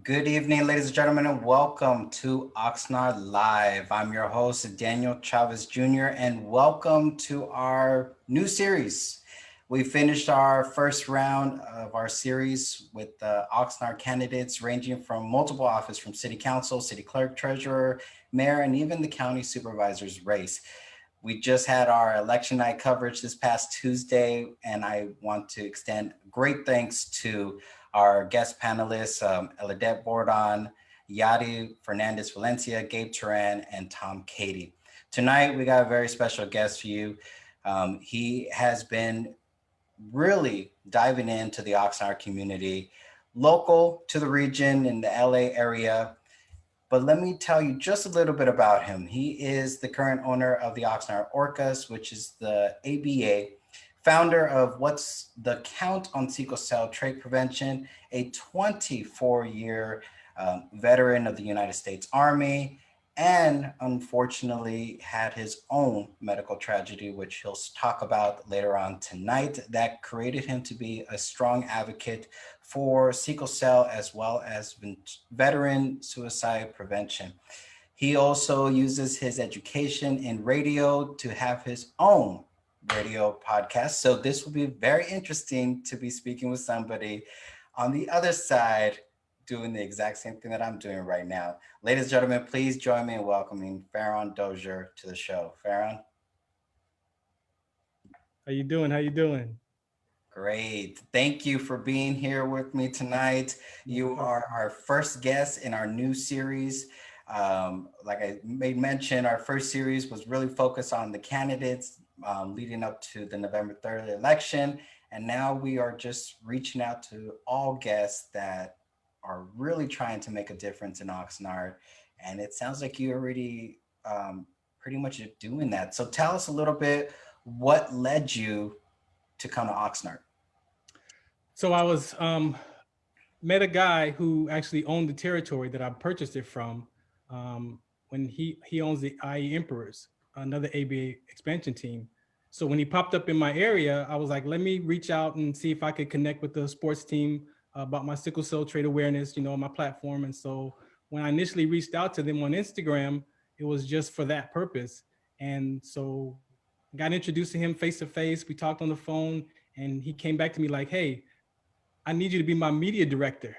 Good evening, ladies and gentlemen, and welcome to Oxnard Live. I'm your host, Daniel Chavez Jr., and welcome to our new series. We finished our first round of our series with the Oxnard candidates ranging from multiple office from city council, city clerk, treasurer, mayor, and even the county supervisor's race. We just had our election night coverage this past Tuesday, and I want to extend great thanks to our guest panelists, Eladette Bordon, Yadi Fernandez Valencia, Gabe Turan, and Tom Cady. Tonight, we got a very special guest for you. He has been really diving into the Oxnard community, local to the region in the LA area, but let me tell you just a little bit about him. He is the current owner of the Oxnard Orcas, which is the ABA, founder of What's the Count on Sickle Cell Trade Prevention, a 24-year veteran of the United States Army, and unfortunately had his own medical tragedy, which he'll talk about later on tonight, that created him to be a strong advocate for sickle cell as well as veteran suicide prevention. He also uses his education in radio to have his own radio podcast. So this will be very interesting to be speaking with somebody on the other side doing the exact same thing that I'm doing right now. Ladies and gentlemen, please join me in welcoming Farron Doizer to the show. Farron. How you doing? How you doing? Great. Thank you for being here with me tonight. No You are problem. our first guest in our new series. Like I made mention, our first series was really focused on the candidates leading up to the November 3rd election. And now we are just reaching out to all guests that are really trying to make a difference in Oxnard. And it sounds like you already pretty much doing that. So tell us a little bit what led you to come to Oxnard. So I was met a guy who actually owned the territory that I purchased it from. When he owns the IE Emperors, another ABA expansion team. So when he popped up in my area, I was like, let me reach out and see if I could connect with the sports team about my sickle cell trade awareness, on my platform. And so when I initially reached out to them on Instagram, it was just for that purpose. And so I got introduced to him face to face. We talked on the phone, and he came back to me like, hey, I need you to be my media director.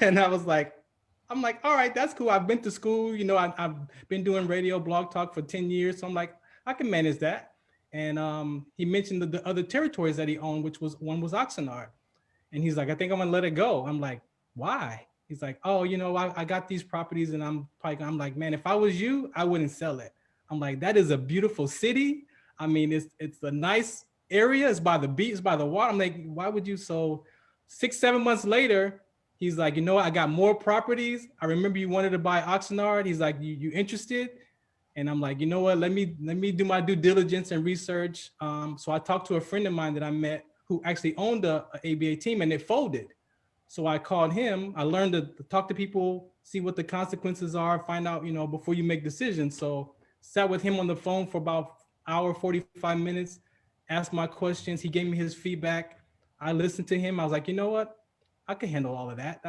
And I'm like, all right, that's cool. I've been to school, I've been doing radio blog talk for 10 years. So I'm like, I can manage that. And he mentioned the other territories that he owned, which was one was Oxnard. And he's like, I think I'm gonna let it go. I'm like, why? He's like, oh, I got these properties, and I'm like, man, if I was you, I wouldn't sell it. I'm like, that is a beautiful city. I mean, it's a nice area. It's by the beach, it's by the water. I'm like, why would you? So 6, 7 months later, he's like, I got more properties. I remember you wanted to buy Oxnard. He's like, you interested? And I'm like, you know what? Let me do my due diligence and research. So I talked to a friend of mine that I met who actually owned a ABA team, and it folded. So I called him. I learned to talk to people, see what the consequences are, find out, before you make decisions. So sat with him on the phone for about hour, 45 minutes, asked my questions. He gave me his feedback. I listened to him. I was like, you know what? I can handle all of that.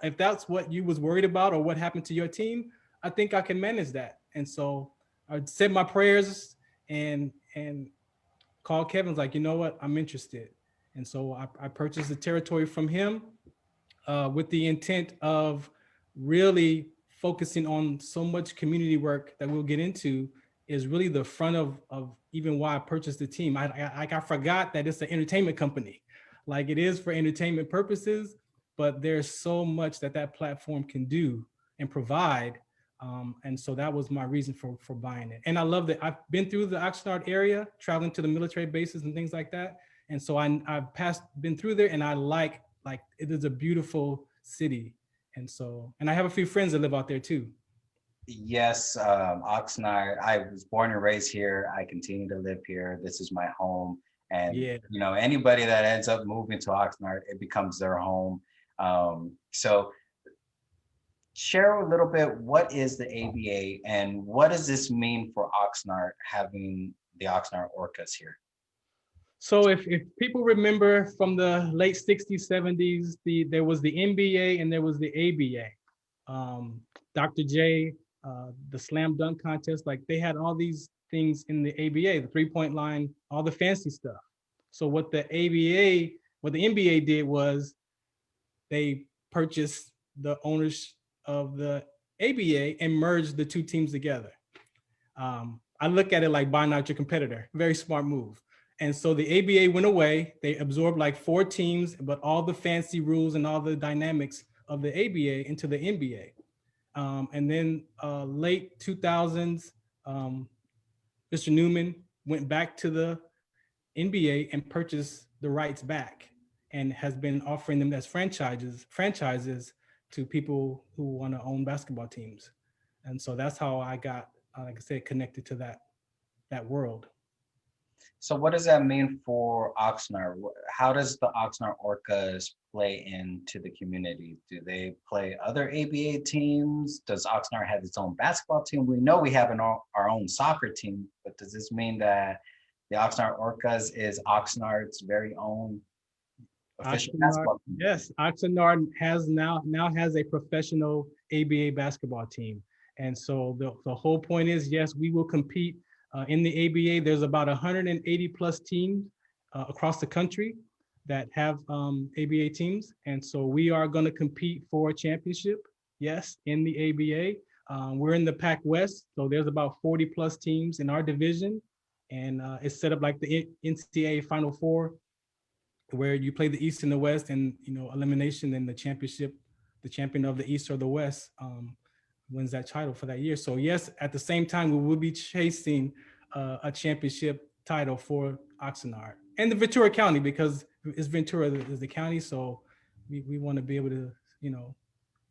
If that's what you was worried about or what happened to your team, I think I can manage that. And so I said my prayers and called Kevin's like, you know what? I'm interested. And so I purchased the territory from him with the intent of really focusing on so much community work that we'll get into is really the front of even why I purchased the team. I forgot that it's an entertainment company, like it is for entertainment purposes, but there's so much that platform can do and provide. And so that was my reason for buying it. And I love that I've been through the Oxnard area, traveling to the military bases and things like that. And so I've been through there, and I like it is a beautiful city. And I have a few friends that live out there too. Yes, Oxnard. I was born and raised here. I continue to live here. This is my home. And, Yeah. anybody that ends up moving to Oxnard, it becomes their home. So share a little bit, what is the ABA and what does this mean for Oxnard having the Oxnard Orcas here? So if people remember from the late 60s, 70s, there was the NBA and there was the ABA. Dr. J, the slam dunk contest, like they had all these things in the ABA, the 3-point line, all the fancy stuff. So what the NBA did was they purchased the owners of the ABA and merged the two teams together. I look at it like buying out your competitor. Very smart move. And so the ABA went away. They absorbed like 4 teams, but all the fancy rules and all the dynamics of the ABA into the NBA. And then late 2000s, Mr. Newman went back to the NBA and purchased the rights back and has been offering them as franchises to people who want to own basketball teams. And so that's how I got, like I said, connected to that world. So what does that mean for Oxnard? How does the Oxnard Orcas play into the community? Do they play other ABA teams? Does Oxnard have its own basketball team? We know we have our own soccer team, but does this mean that the Oxnard Orcas is Oxnard's very own official basketball team? Yes, Oxnard now has a professional ABA basketball team. And so the whole point is, yes, we will compete in the ABA. There's about 180 plus teams across the country that have ABA teams. And so we are going to compete for a championship, yes, in the ABA. We're in the Pac West, so there's about 40 plus teams in our division. And it's set up like the NCAA Final Four, where you play the East and the West, and elimination, and the champion of the East or the West wins that title for that year. So yes, at the same time, we will be chasing a championship title for Oxnard and the Ventura County, because it's Ventura is the county. So we want to be able to,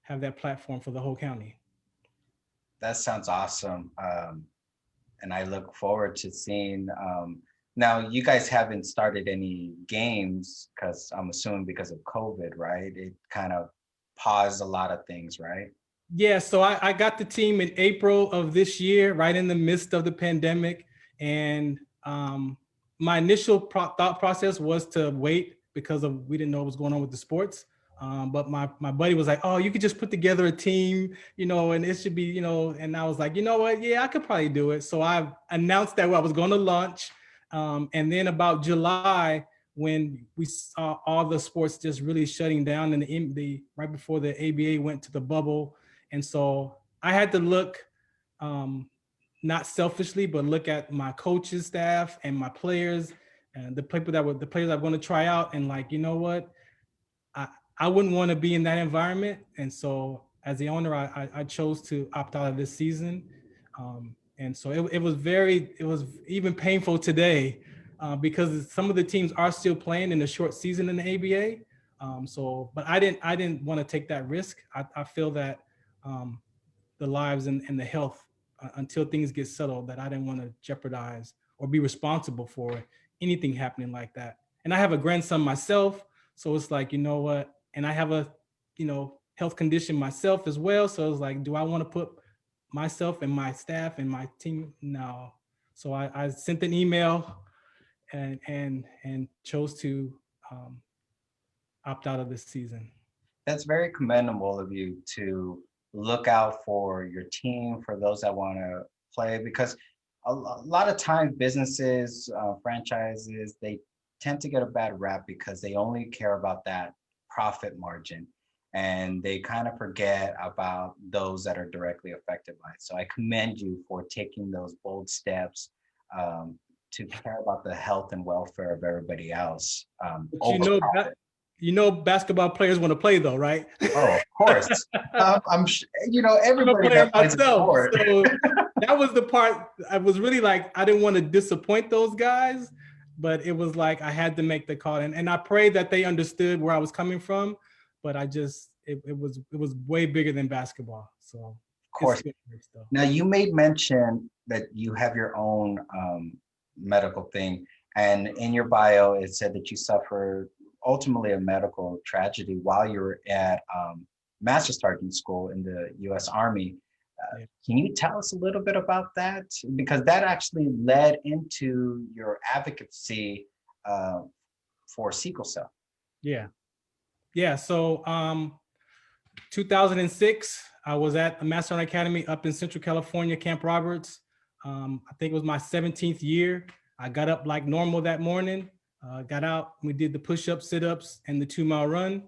have that platform for the whole county. That sounds awesome. And I look forward to seeing, now you guys haven't started any games, because I'm assuming because of COVID, right? It kind of paused a lot of things, right? Yeah, so I got the team in April of this year, right in the midst of the pandemic. And my initial thought process was to wait because we didn't know what was going on with the sports. But my buddy was like, oh, you could just put together a team, and it should be, and I was like, you know what? Yeah, I could probably do it. So I announced that I was going to launch. And then about July, when we saw all the sports just really shutting down, and the right before the ABA went to the bubble. And so I had to look, not selfishly, but look at my coaches, staff, and my players, and the players I'm going to try out, and like, you know what? I wouldn't want to be in that environment. And so as the owner, I chose to opt out of this season. And so it was even painful today because some of the teams are still playing in the short season in the ABA. But I didn't want to take that risk. I feel that the lives and the health until things get settled, that I didn't want to jeopardize or be responsible for anything happening like that. And I have a grandson myself. So it's like, you know what? And I have a, health condition myself as well. So it's like, do I want to put myself and my staff and my team? No. So I sent an email and chose to opt out of this season. That's very commendable of you to look out for your team, for those that want to play, because a lot of times businesses, franchises, they tend to get a bad rap because they only care about that profit margin, and they kind of forget about those that are directly affected by it. So I commend you for taking those bold steps to care about the health and welfare of everybody else. Basketball players want to play though, right? Oh, of course. I'm everybody that plays sport. So that was the part. I was really like, I didn't want to disappoint those guys, but it was like I had to make the call, and I prayed that they understood where I was coming from. But it was way bigger than basketball. So of course. Now you made mention that you have your own medical thing, and in your bio it said that you suffered ultimately a medical tragedy while you were at Master Sergeant School in the U.S. Army. Can you tell us a little bit about that? Because that actually led into your advocacy for sickle cell? Yeah. Yeah. So 2006, I was at a Master Sergeant Academy up in Central California, Camp Roberts. I think it was my 17th year. I got up like normal that morning, got out, we did the push-ups, sit-ups, and the 2-mile run.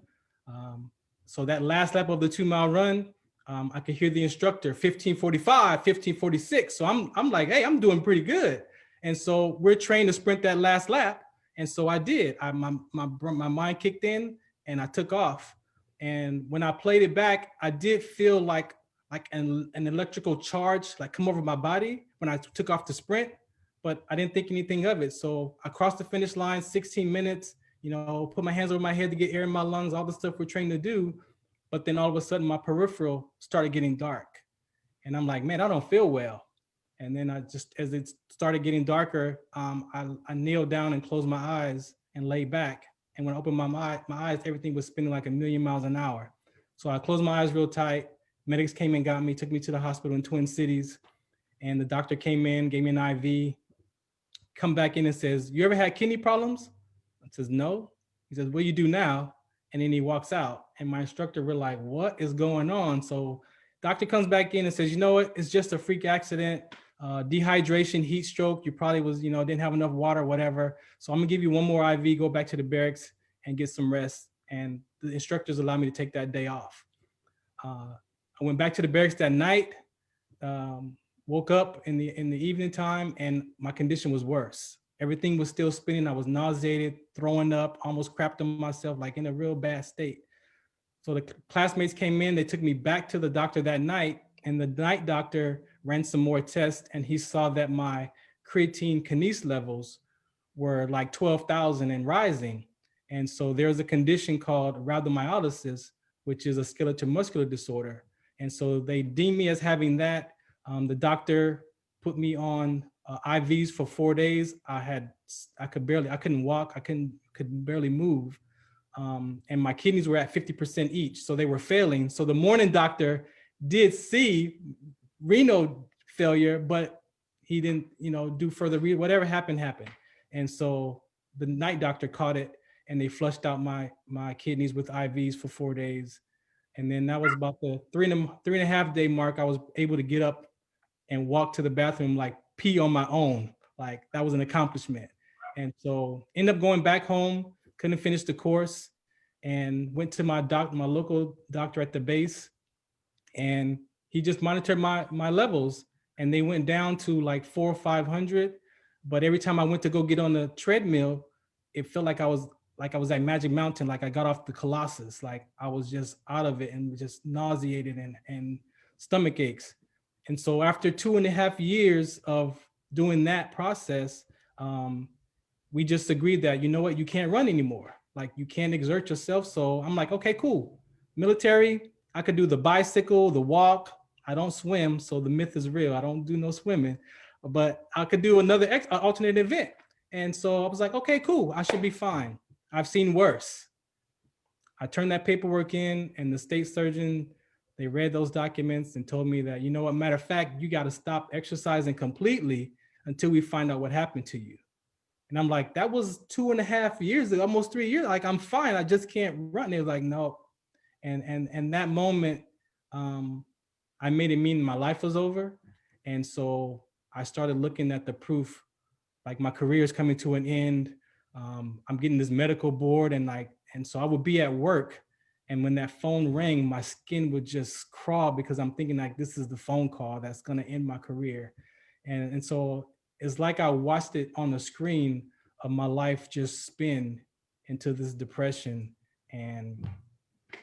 So that last lap of the 2-mile run, I could hear the instructor, 1545, 1546. So I'm like, hey, I'm doing pretty good. And so we're trained to sprint that last lap. And so I did. My mind kicked in and I took off. And when I played it back, I did feel like an electrical charge like come over my body when I took off the sprint, but I didn't think anything of it. So I crossed the finish line, 16 minutes, put my hands over my head to get air in my lungs, all the stuff we're trained to do. But then all of a sudden my peripheral started getting dark. And I'm like, man, I don't feel well. And then as it started getting darker, I kneeled down and closed my eyes and lay back. And when I opened my eyes, everything was spinning like 1,000,000 miles an hour. So I closed my eyes real tight. Medics came and got me, took me to the hospital in Twin Cities. And the doctor came in, gave me an IV, come back in and says, you ever had kidney problems? I says, no. He says, what do you do now? And then he walks out. And my instructor, we're like, what is going on? So doctor comes back in and says, you know what? It's just a freak accident. Dehydration, heat stroke, you probably didn't have enough water, whatever. So I'm gonna give you one more IV, go back to the barracks and get some rest. And the instructors allowed me to take that day off. I went back to the barracks that night, woke up in the evening time and my condition was worse. Everything was still spinning. I was nauseated, throwing up, almost crapped on myself, like in a real bad state. So the classmates came in, they took me back to the doctor that night, and the night doctor ran some more tests and he saw that my creatine kinase levels were like 12,000 and rising. And so there's a condition called rhabdomyolysis, which is a skeletal muscular disorder. And so they deemed me as having that. The doctor put me on IVs for 4 days. I couldn't walk, could barely move. And my kidneys were at 50% each. So they were failing. So the morning doctor did see renal failure, but he didn't, do further, whatever happened. And so the night doctor caught it and they flushed out my kidneys with IVs for 4 days. And then that was about the three and a half day mark. I was able to get up and walk to the bathroom, like pee on my own. Like that was an accomplishment. And so ended up going back home, couldn't finish the course, and went to my local doctor at the base. And he just monitored my levels and they went down to like 400 or 500. But every time I went to go get on the treadmill, it felt like I was at Magic Mountain, like I got off the Colossus, like I was just out of it and just nauseated and stomach aches. And so after 2.5 years of doing that process, we just agreed that, you know what, you can't run anymore. Like you can't exert yourself. So I'm like, okay, cool. Military, I could do the bicycle, the walk. I don't swim, so the myth is real. I don't do no swimming, but I could do another alternate event. And so I was like, okay, cool. I should be fine. I've seen worse. I turned that paperwork in and the state surgeon, they read those documents and told me that, you know what, matter of fact, you got to stop exercising completely until we find out what happened to you. And I'm like, that was 2.5 years ago, almost 3 years. Like, I'm fine. I just can't run. They were like, no. And that moment, I made it mean my life was over. And so I started looking at the proof, like my career is coming to an end. I'm getting this medical board and so I would be at work. And when that phone rang, my skin would just crawl because I'm thinking like, this is the phone call that's going to end my career. And so it's like I watched it on the screen of my life just spin into this depression. And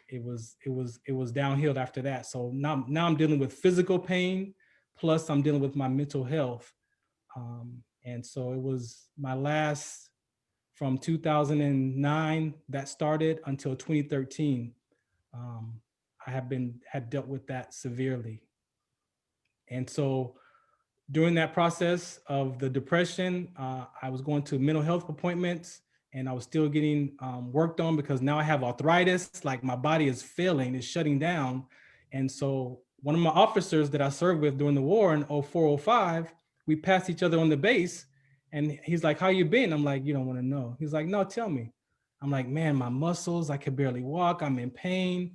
it was downhill after that. So now I'm dealing with physical pain, plus I'm dealing with my mental health. And so it was my last, from 2009 that started until 2013. I had dealt with that severely. And so during that process of the depression, I was going to mental health appointments and I was still getting worked on because now I have arthritis, like my body is failing, it's shutting down. And so one of my officers that I served with during the war in 04, 05, we passed each other on the base And he's like, how you been? I'm like, you don't want to know. He's like, no, tell me. I'm like, man, my muscles, I could barely walk. I'm in pain.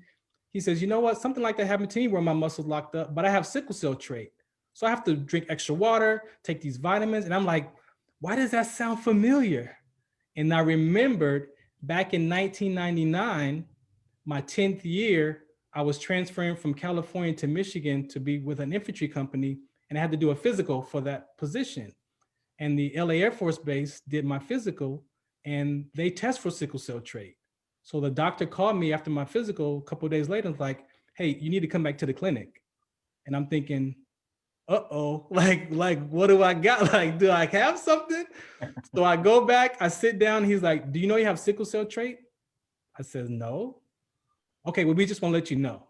He says, you know what? Something like that happened to me where my muscles locked up, but I have sickle cell trait. So I have to drink extra water, take these vitamins. And I'm like, why does that sound familiar? And I remembered back in 1999, my 10th year, I was transferring from California to Michigan to be with an infantry company, and I had to do a physical for that position. And the LA Air Force Base did my physical, and they test for sickle cell trait. So the doctor called me after my physical a couple of days later and was like, hey, you need to come back to the clinic. And I'm thinking, uh-oh, like what do I got? Like, do I have something? So I go back, I sit down, he's like, do you know you have sickle cell trait? I says, no. Okay, well, we just want to let you know.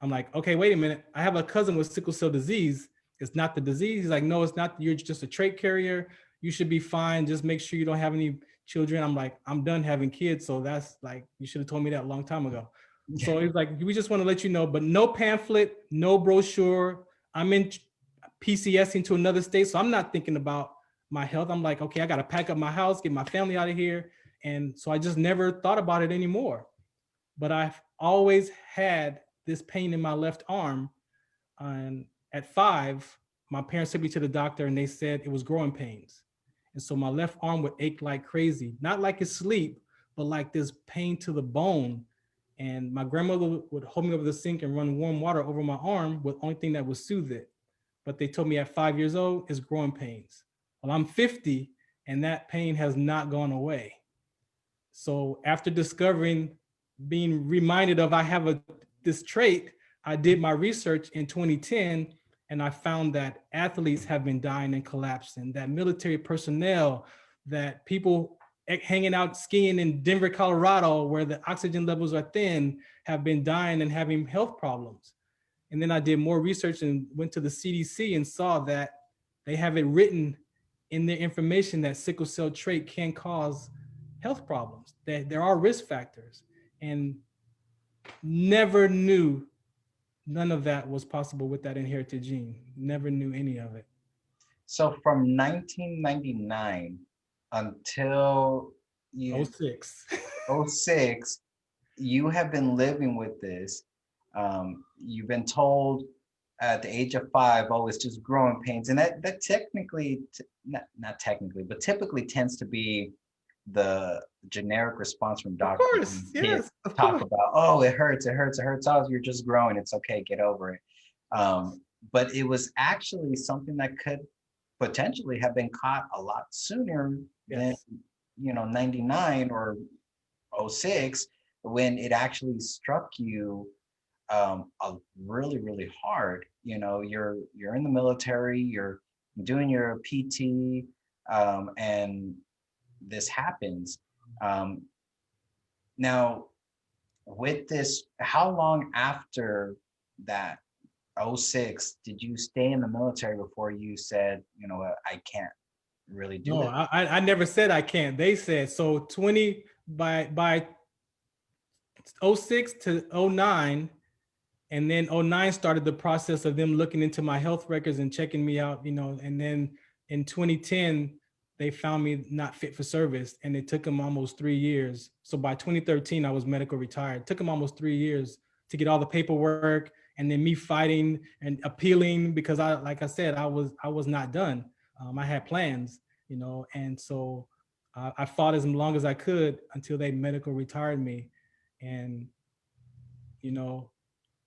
I'm like, okay, wait a minute. I have a cousin with sickle cell disease. It's not the disease. He's like, no, it's not. You're just a trait carrier. You should be fine. Just make sure you don't have any children. I'm like, I'm done having kids. So that's like, you should have told me that a long time ago. So he's like, we just want to let you know, but no pamphlet, no brochure. I'm in PCS into another state. So I'm not thinking about my health. I'm like, okay, I got to pack up my house, get my family out of here. And so I just never thought about it anymore. But I've always had this pain in my left arm. And at 5, my parents took me to the doctor and they said it was growing pains. And so my left arm would ache like crazy, not like it's sleep, but like this pain to the bone. And my grandmother would hold me over the sink and run warm water over my arm with the only thing that would soothe it. But they told me at 5 years old, it's growing pains. Well, I'm 50 and that pain has not gone away. So after discovering, being reminded of I have this trait, I did my research in 2010 and I found that athletes have been dying and collapsing, that military personnel, that people hanging out skiing in Denver, Colorado, where the oxygen levels are thin, have been dying and having health problems. And then I did more research and went to the CDC and saw that they have it written in their information that sickle cell trait can cause health problems, that there are risk factors, and never knew none of that was possible with that inherited gene. Never knew any of it. So from 1999 until you 06. 06, you have been living with this. You've been told at the age of 5, oh, it's just growing pains. And that technically, not technically, but typically tends to be the generic response from Of doctors. course, yes, of Talk course. about, oh, it hurts, it hurts, it hurts. Oh, you're just growing. It's okay, get over it. But it was actually something that could potentially have been caught a lot sooner than, Yes. 99 or 06, when it actually struck you really, really hard. You're in the military, you're doing your PT, and this happens. Now, with this, how long after that 06 did you stay in the military before you said, you know what, I can't really do No, it? I never said I can't. They said so 20 by 06 to 09. And then 09 started the process of them looking into my health records and checking me out, and then in 2010, they found me not fit for service, and it took them almost 3 years. So by 2013, I was medical retired. It took them almost 3 years to get all the paperwork, and then me fighting and appealing because like I said, I was not done. I had plans, and so I fought as long as I could until they medical retired me. And,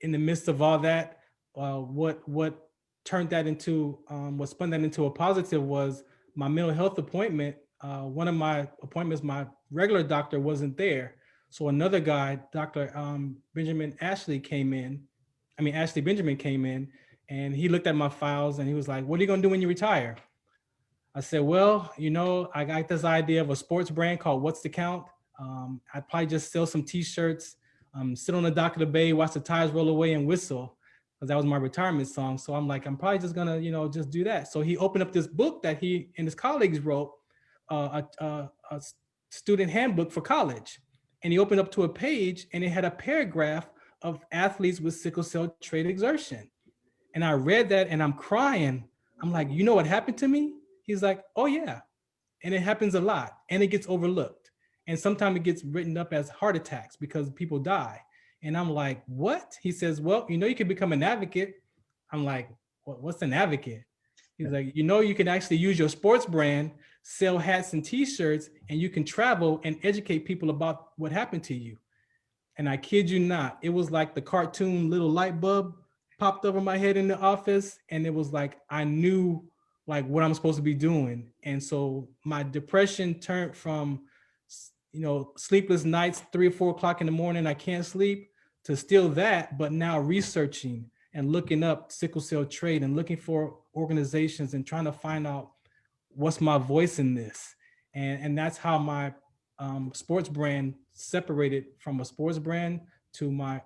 in the midst of all that, what turned that into what spun that into a positive was my mental health appointment. One of my appointments, my regular doctor wasn't there, so another guy, Dr. Ashley Benjamin came in, and he looked at my files and he was like, "What are you gonna do when you retire?" I said, "Well, I got this idea of a sports brand called What's the Count. I'd probably just sell some T-shirts, sit on the dock of the bay, watch the tires roll away, and whistle, because that was my retirement song." So I'm like, I'm probably just gonna, just do that. So he opened up this book that he and his colleagues wrote, a student handbook for college, and he opened up to a page, and it had a paragraph of athletes with sickle cell trait exertion. And I read that, and I'm crying. I'm like, you know what happened to me? He's like, oh yeah. And it happens a lot, and it gets overlooked. And sometimes it gets written up as heart attacks because people die. And I'm like, what? He says, well, you can become an advocate. I'm like, what's an advocate? He's like, you can actually use your sports brand, sell hats and t-shirts, and you can travel and educate people about what happened to you. And I kid you not, it was like the cartoon little light bulb popped over my head in the office. And it was like, I knew like what I'm supposed to be doing. And so my depression turned from, sleepless nights, 3 or 4 o'clock in the morning, I can't sleep, to still that, but now researching and looking up sickle cell trait and looking for organizations and trying to find out what's my voice in this. And that's how my sports brand separated from a sports brand to my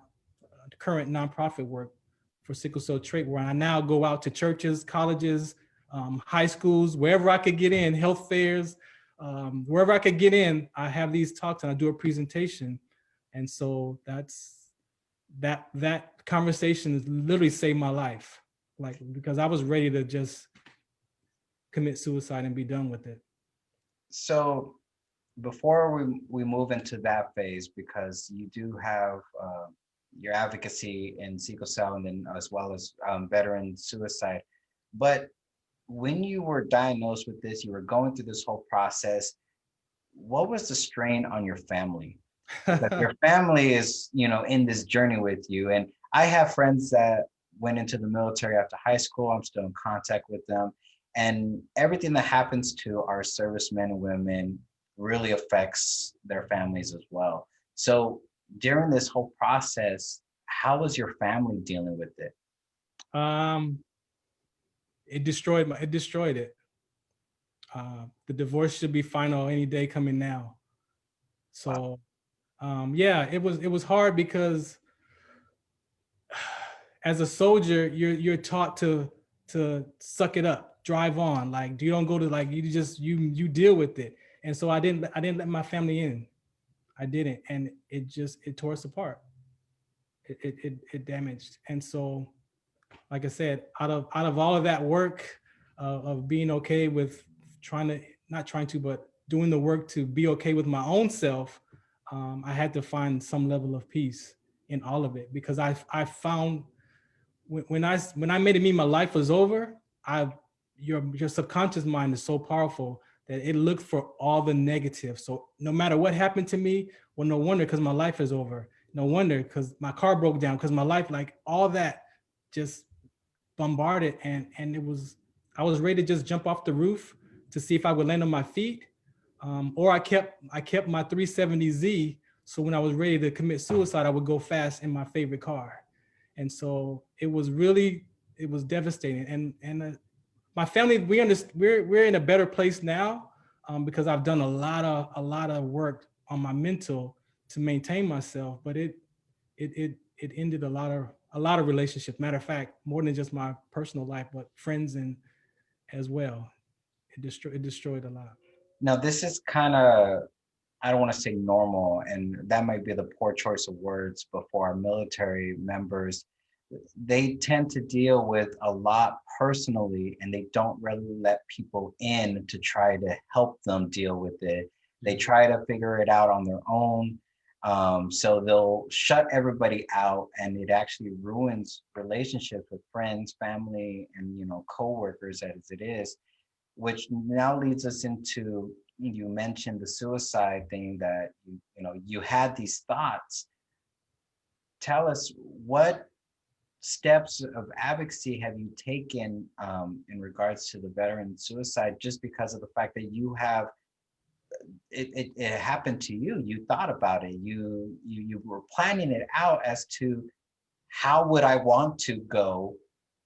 current nonprofit work for sickle cell trait, where I now go out to churches, colleges, high schools, wherever I could get in, health fairs, wherever I could get in, I have these talks and I do a presentation. And so that conversation has literally saved my life, like, because I was ready to just commit suicide and be done with it. So before we move into that phase, because you do have your advocacy in sickle cell and then as well as veteran suicide, but when you were diagnosed with this, you were going through this whole process, what was the strain on your family? Because your family is, in this journey with you. And I have friends that went into the military after high school. I'm still in contact with them. And everything that happens to our servicemen and women really affects their families as well. So during this whole process, how was your family dealing with it? It destroyed it. The divorce should be final any day coming now. So, yeah, it was hard because as a soldier, you're taught to suck it up, drive on. Like, you don't go to, like, you deal with it. And so I didn't let my family in. I didn't, and it tore us apart. It damaged. And so, like I said, out of all of that work of being okay with but doing the work to be okay with my own self, I had to find some level of peace in all of it, because I found when I made it mean my life was over, your subconscious mind is so powerful that it looked for all the negative. So no matter what happened to me, well, no wonder, because my life is over. No wonder, because my car broke down, because my life, like, all that just bombarded, and I was ready to just jump off the roof to see if I would land on my feet, or I kept my 370Z, so when I was ready to commit suicide, I would go fast in my favorite car. And so it was devastating. And my family, we're in a better place now, because I've done a lot of work on my mental to maintain myself, but it ended a lot of relationships. Matter of fact, more than just my personal life, but friends and as well. It destroyed a lot. Now, this is kind of, I don't want to say normal, and that might be the poor choice of words, but for our military members, they tend to deal with a lot personally, and they don't really let people in to try to help them deal with it. They try to figure it out on their own. So they'll shut everybody out, and it actually ruins relationships with friends, family, and coworkers as it is, which now leads us into, you mentioned the suicide thing, that you had these thoughts. Tell us, what steps of advocacy have you taken in regards to the veteran suicide, just because of the fact that you have it happened to you? You thought about it, you were planning it out as to how would I want to go.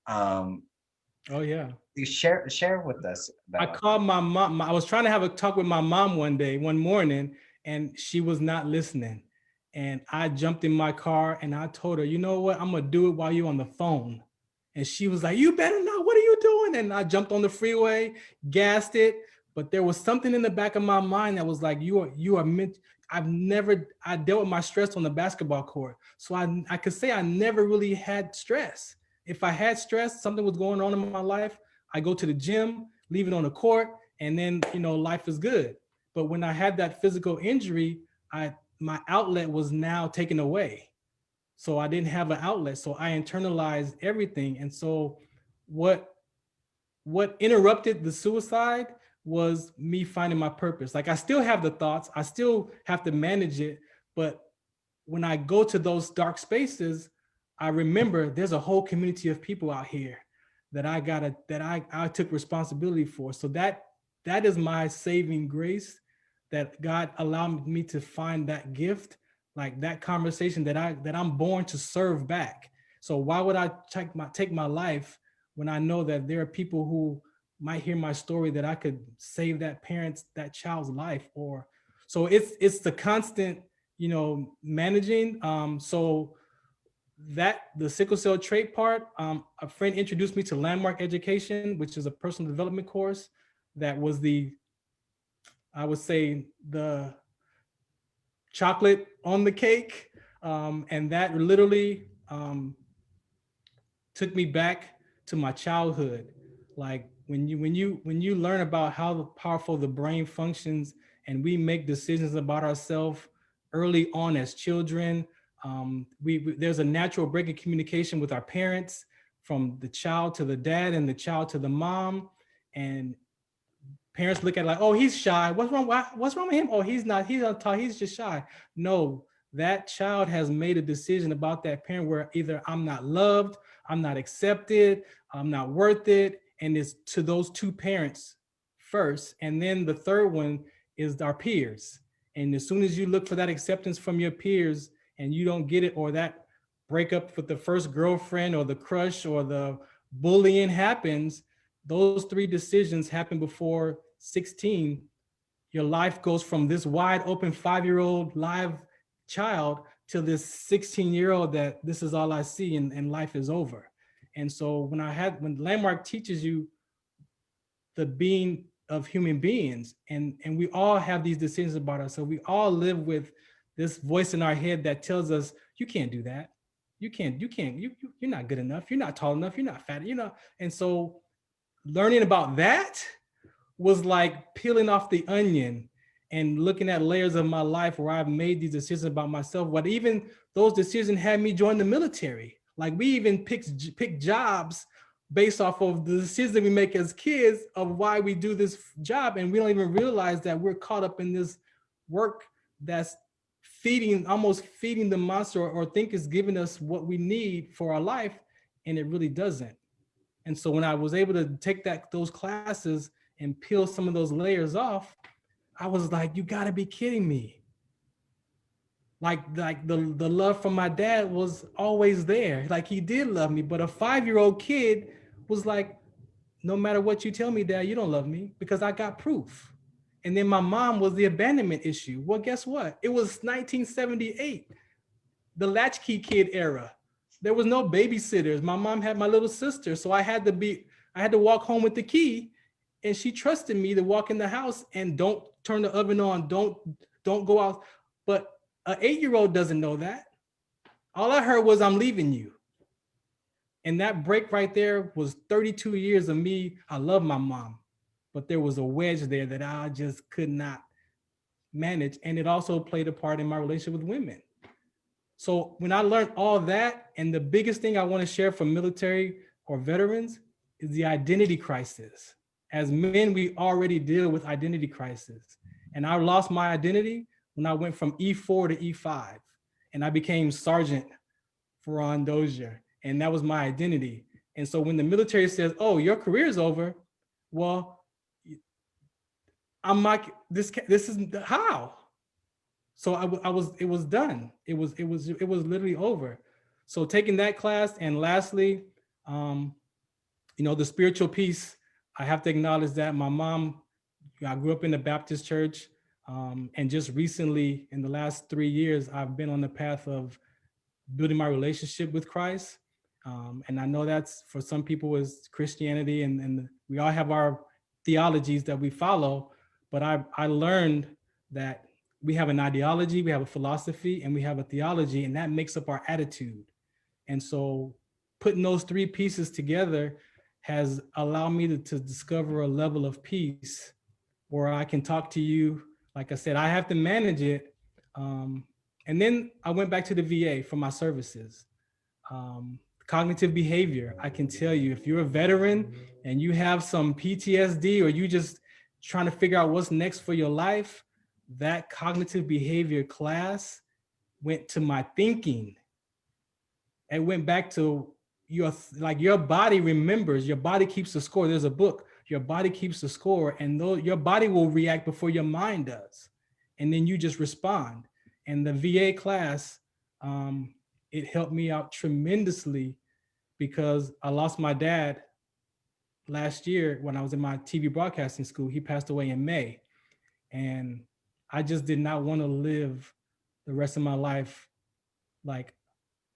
Oh yeah. You share with us I called my mom. I was trying to have a talk with my mom one morning, and she was not listening. And I jumped in my car and I told her, you know what, I'm gonna do it while you're on the phone. And she was like, you better not, what are you doing? And I jumped on the freeway, gassed it. But there was something in the back of my mind that was like, you are meant. I dealt with my stress on the basketball court. So I could say I never really had stress. If I had stress, something was going on in my life, I go to the gym, leave it on the court, and then life is good. But when I had that physical injury, my outlet was now taken away. So I didn't have an outlet. So I internalized everything. And so what what interrupted the suicide was me finding my purpose. Like, I still have the thoughts, I still have to manage it, but when I go to those dark spaces, I remember there's a whole community of people out here that I took responsibility for. So that is my saving grace, that God allowed me to find that gift, like that conversation that I'm born to serve back. So why would I take my life when I know that there are people who might hear my story, that I could save that child's life? Or so it's the constant, managing. So that the sickle cell trait part, a friend introduced me to Landmark Education, which is a personal development course that was I would say, the chocolate on the cake. And that literally took me back to my childhood. Like, when you learn about how powerful the brain functions, and we make decisions about ourselves early on as children, there's a natural break in communication with our parents, from the child to the dad and the child to the mom. And parents look at it like, oh, he's shy. What's wrong? What's wrong with him? Oh, he's not. He's not tall. He's just shy. No, that child has made a decision about that parent, where either I'm not loved, I'm not accepted, I'm not worth it, and it's to those two parents first. And then the third one is our peers. And as soon as you look for that acceptance from your peers and you don't get it, or that breakup with the first girlfriend, or the crush, or the bullying happens, those three decisions happen before 16. Your life goes from this wide open 5-year-old live child to this 16-year-old that this is all I see, and life is over. And so when Landmark teaches you the being of human beings, and we all have these decisions about ourselves, we all live with this voice in our head that tells us, you can't do that, you're not good enough, you're not tall enough, you're not fat, and so learning about that was like peeling off the onion and looking at layers of my life where I've made these decisions about myself. But even those decisions had me join the military. Like, we even pick jobs based off of the decisions that we make as kids of why we do this job. And we don't even realize that we're caught up in this work that's almost feeding the monster, or think is giving us what we need for our life. And it really doesn't. And so when I was able to take those classes and peel some of those layers off, I was like, you gotta be kidding me. Like the love from my dad was always there. Like, he did love me, but a 5-year-old kid was like, no matter what you tell me, Dad, you don't love me, because I got proof. And then my mom was the abandonment issue. Well, guess what? It was 1978, the latchkey kid era. There was no babysitters. My mom had my little sister, so I had to walk home with the key, and she trusted me to walk in the house and don't turn the oven on, don't go out. But an 8-year-old doesn't know that. All I heard was, I'm leaving you. And that break right there was 32 years of me. I love my mom, but there was a wedge there that I just could not manage. And it also played a part in my relationship with women. So when I learned all that, and the biggest thing I want to share from military or veterans is the identity crisis. As men, we already deal with identity crisis. And I lost my identity when I went from E4 to E5, and I became Sergeant Farron Doizer, and that was my identity. And so when the military says, oh, your career is over, well, I'm like, this is how? So it was done. It was literally over. So taking that class, and lastly, the spiritual piece, I have to acknowledge that my mom, I grew up in the Baptist church, and just recently, in the last 3 years, I've been on the path of building my relationship with Christ. And I know that's, for some people, is Christianity, and we all have our theologies that we follow, but I learned that we have an ideology, we have a philosophy, and we have a theology, and that makes up our attitude. And so putting those three pieces together has allowed me to discover a level of peace or I can talk to you. Like I said, I have to manage it. And then I went back to the VA for my services. Cognitive behavior, I can tell you, if you're a veteran and you have some PTSD, or you just trying to figure out what's next for your life, that cognitive behavior class went to my thinking. It went back to your body remembers, your body keeps the score. There's a book, your body keeps the score, and your body will react before your mind does. And then you just respond. And the VA class, it helped me out tremendously, because I lost my dad last year when I was in my TV broadcasting school. He passed away in May. And I just did not want to live the rest of my life like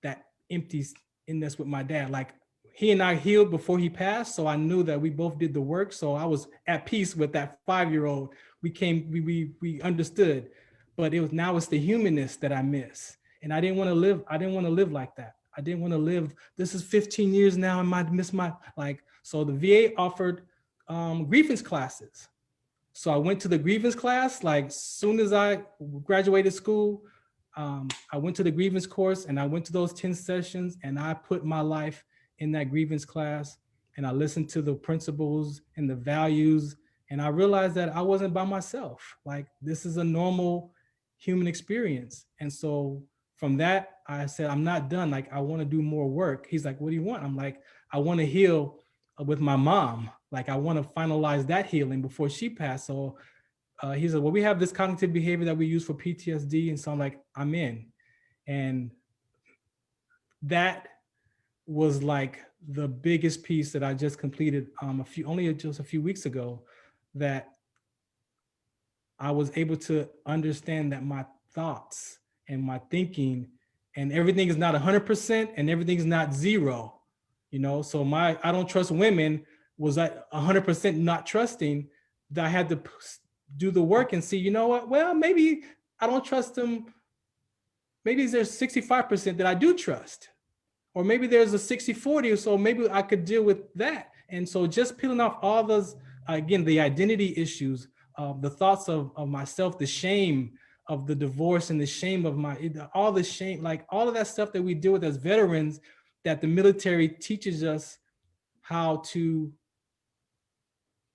that emptiness with my dad. Like, he and I healed before he passed, so I knew that we both did the work. So I was at peace with that 5-year-old. We understood, but now it's the humanness that I miss, and I didn't want to live. I didn't want to live like that. I didn't want to live. This is 15 years now, and I miss my like. So the VA offered grievance classes. So I went to the grievance class. Like, soon as I graduated school, I went to the grievance course, and I went to those 10 sessions, and I put my life in that grievance class, and I listened to the principles and the values, and I realized that I wasn't by myself. Like, this is a normal human experience. And so from that, I said, I'm not done. Like, I want to do more work. He's like, what do you want? I'm like, I want to heal with my mom. Like, I want to finalize that healing before she passed. So he said, well, we have this cognitive behavior that we use for PTSD. And so I'm like, I'm in. And that was like the biggest piece that I just completed just a few weeks ago, that I was able to understand that my thoughts and my thinking and everything is not 100% and everything's not zero, So I don't trust women was at 100% not trusting, that I had to do the work and see, you know what? Well, maybe I don't trust them. Maybe there's 65% that I do trust. Or maybe there's a 60-40, so maybe I could deal with that. And so just peeling off all those, again, the identity issues, the thoughts of myself, the shame of the divorce and the shame of all the shame, like all of that stuff that we deal with as veterans, that the military teaches us how to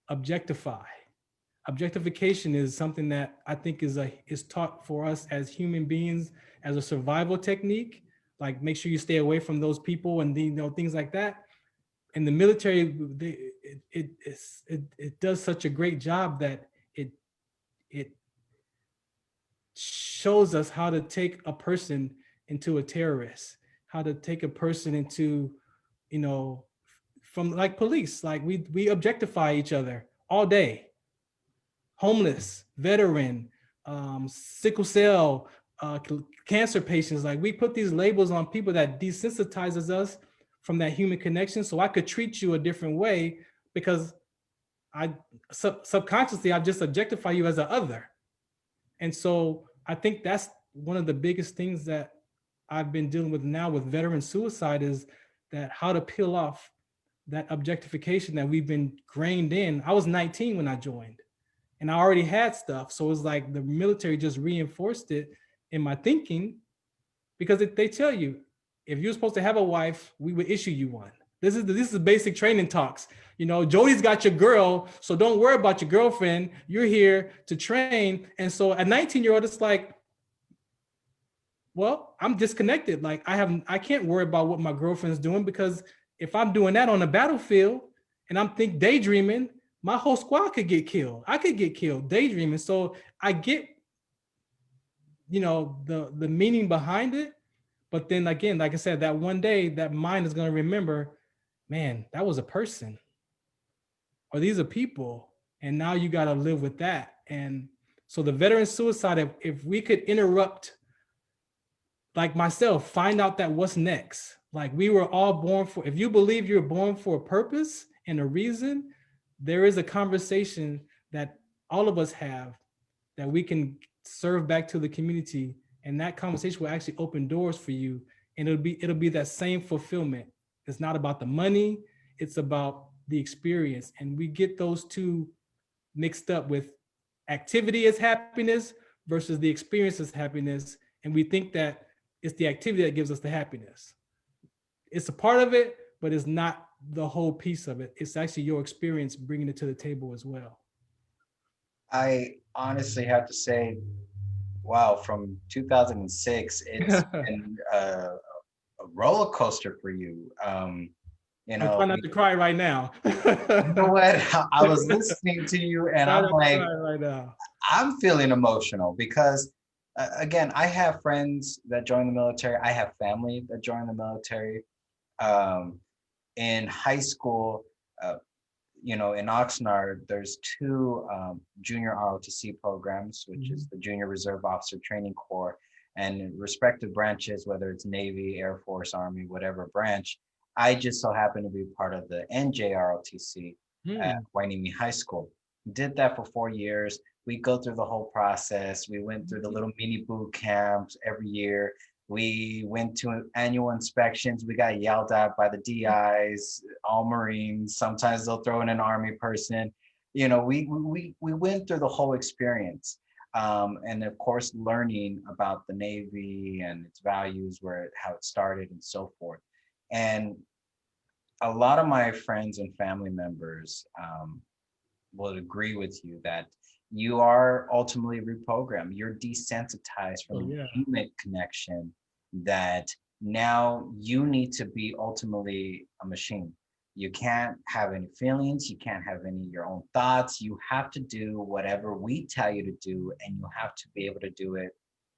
objectify. Objectification is something that I think is taught for us as human beings as a survival technique. Like, make sure you stay away from those people and things like that. In the military, it does such a great job that it shows us how to take a person into a terrorist, how to take a person into, from like police, like we objectify each other all day. Homeless, veteran, sickle cell, cancer patients, like we put these labels on people that desensitizes us from that human connection. So I could treat you a different way because subconsciously I just objectify you as an other. And so I think that's one of the biggest things that I've been dealing with now with veteran suicide, is that how to peel off that objectification that we've been grained in. I was 19 when I joined, and I already had stuff. So it was like the military just reinforced it in my thinking, because they tell you, if you're supposed to have a wife, we would issue you one. This is basic training talks. Jody's got your girl, so don't worry about your girlfriend. You're here to train. And so a 19-year-old, it's like, well, I'm disconnected. Like I can't worry about what my girlfriend's doing, because if I'm doing that on the battlefield and I'm daydreaming, my whole squad could get killed. I could get killed daydreaming. So I get, the meaning behind it. But then again, like I said, that one day that mind is going to remember, man, that was a person, or these are people. And now you got to live with that. And so the veteran suicide, if we could interrupt, like myself, find out that what's next. Like we were all born for, if you believe you're born for a purpose and a reason, there is a conversation that all of us have that we can serve back to the community. And that conversation will actually open doors for you. And it'll be that same fulfillment. It's not about the money, it's about the experience. And we get those two mixed up with activity is happiness versus the experience is happiness. And we think that it's the activity that gives us the happiness. It's a part of it, but it's not the whole piece of it. It's actually your experience bringing it to the table as well. I honestly have to say, wow, from 2006, it's been a roller coaster for you. I'm trying not to cry right now. You know what? I was listening to you and Try I'm not to like, cry right now. I'm feeling emotional because, again, I have friends that join the military. I have family that join the military. Um, in high school, uh, in Oxnard, there's two junior ROTC programs, which is the Junior Reserve Officer Training Corps, and respective branches, whether it's Navy, Air Force, Army, whatever branch. I just so happen to be part of the NJROTC at Wainimi High School. Did that for 4 years. We go through the whole process. We went through the little mini boot camps every year. We went to annual inspections. We got yelled at by the DIs, all Marines. Sometimes they'll throw in an Army person. We went through the whole experience. And of course, learning about the Navy and its values, how it started and so forth. And a lot of my friends and family members will agree with you that you are ultimately reprogrammed. You're desensitized from the human connection, that now you need to be ultimately a machine. You can't have any feelings. You can't have any of your own thoughts. You have to do whatever we tell you to do, and you have to be able to do it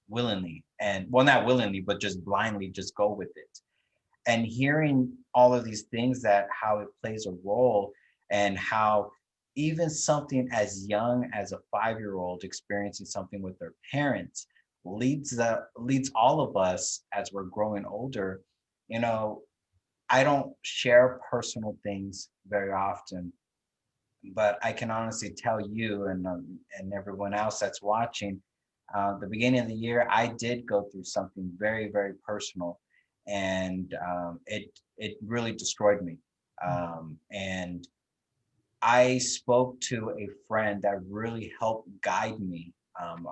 willingly. And well, not willingly, but just blindly, just go with it. And hearing all of these things, that how it plays a role, and how even something as young as a 5-year-old experiencing something with their parents leads all of us as we're growing older. I don't share personal things very often, but I can honestly tell you and everyone else that's watching, the beginning of the year, I did go through something very, very personal, and it really destroyed me. And I spoke to a friend that really helped guide me.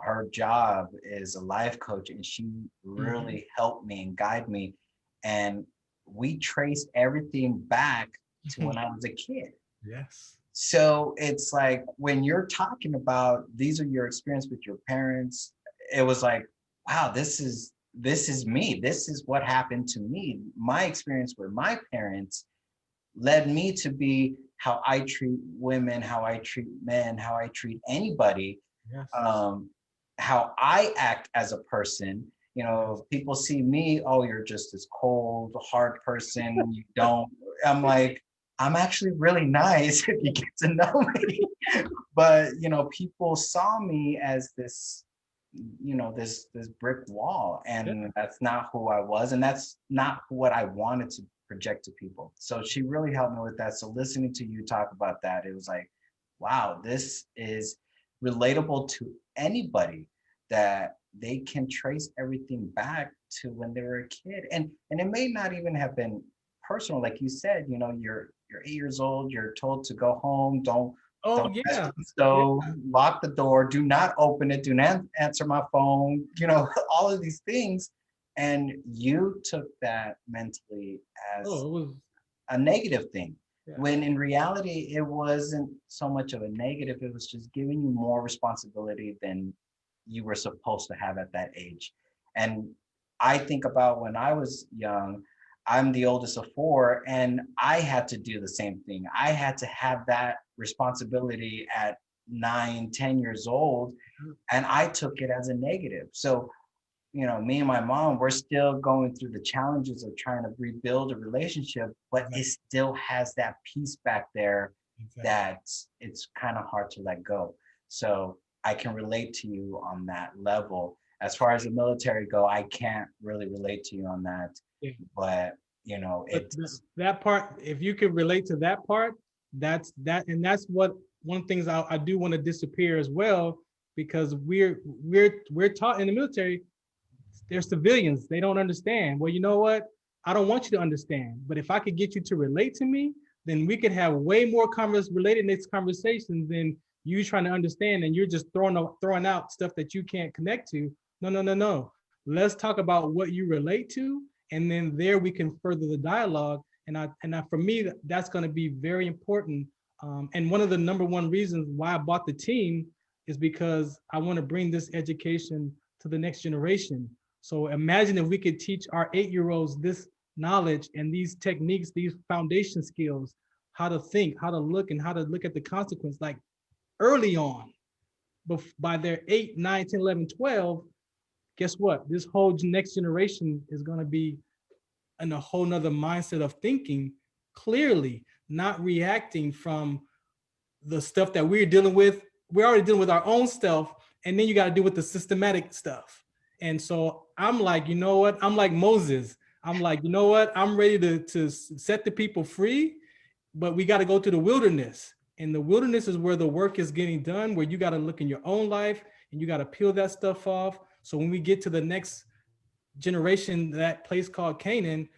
Her job is a life coach, and she really helped me and guide me. And we traced everything back to when I was a kid. Yes. So it's like, when you're talking about these are your experience with your parents, it was like, wow, this is me. This is what happened to me. My experience with my parents led me to be how I treat women, how I treat men, how I treat anybody, Yes. how I act as a person. People see me, oh, you're just this cold, hard person. You don't. I'm like, I'm actually really nice if you get to know me. But people saw me as this, this brick wall, and that's not who I was, and that's not what I wanted to project to people. So she really helped me with that. So listening to you talk about that, it was like, wow, this is relatable to anybody, that they can trace everything back to when they were a kid. And it may not even have been personal. Like you said, you're 8 years old, you're told to go home, don't touch the stove, lock the door, do not open it, do not answer my phone, all of these things. And you took that mentally as it was a negative thing, when in reality, it wasn't so much of a negative. It was just giving you more responsibility than you were supposed to have at that age. And I think about when I was young, I'm the oldest of 4, and I had to do the same thing. I had to have that responsibility at 9, 10 years old, and I took it as a negative. So, me and my mom, we're still going through the challenges of trying to rebuild a relationship, but it still has that piece back there that it's kind of hard to let go. So I can relate to you on that level. As far as the military go, I can't really relate to you on that, but it's that part. If you could relate to that part, that's what one of the things I do want to disappear as well, because we're taught in the military. They're civilians. They don't understand. Well, you know what? I don't want you to understand. But if I could get you to relate to me, then we could have way more relatedness conversations than you trying to understand and you're just throwing out stuff that you can't connect to. No, no, no, no. Let's talk about what you relate to, and then there we can further the dialogue. For me, that's going to be very important. And one of the number one reasons why I bought the team is because I want to bring this education to the next generation. So imagine if we could teach our 8-year-olds this knowledge and these techniques, these foundation skills, how to think, how to look, and how to look at the consequence, like early on. But by their 8, 9, 10, 11, 12, guess what? This whole next generation is going to be in a whole nother mindset of thinking clearly, not reacting from the stuff that we're dealing with. We're already dealing with our own stuff, and then you got to deal with the systematic stuff. And so I'm like, you know what? I'm like Moses. I'm like, you know what? I'm ready to set the people free, but we got to go to the wilderness. And the wilderness is where the work is getting done, where you got to look in your own life and you got to peel that stuff off. So when we get to the next generation, that place called Canaan,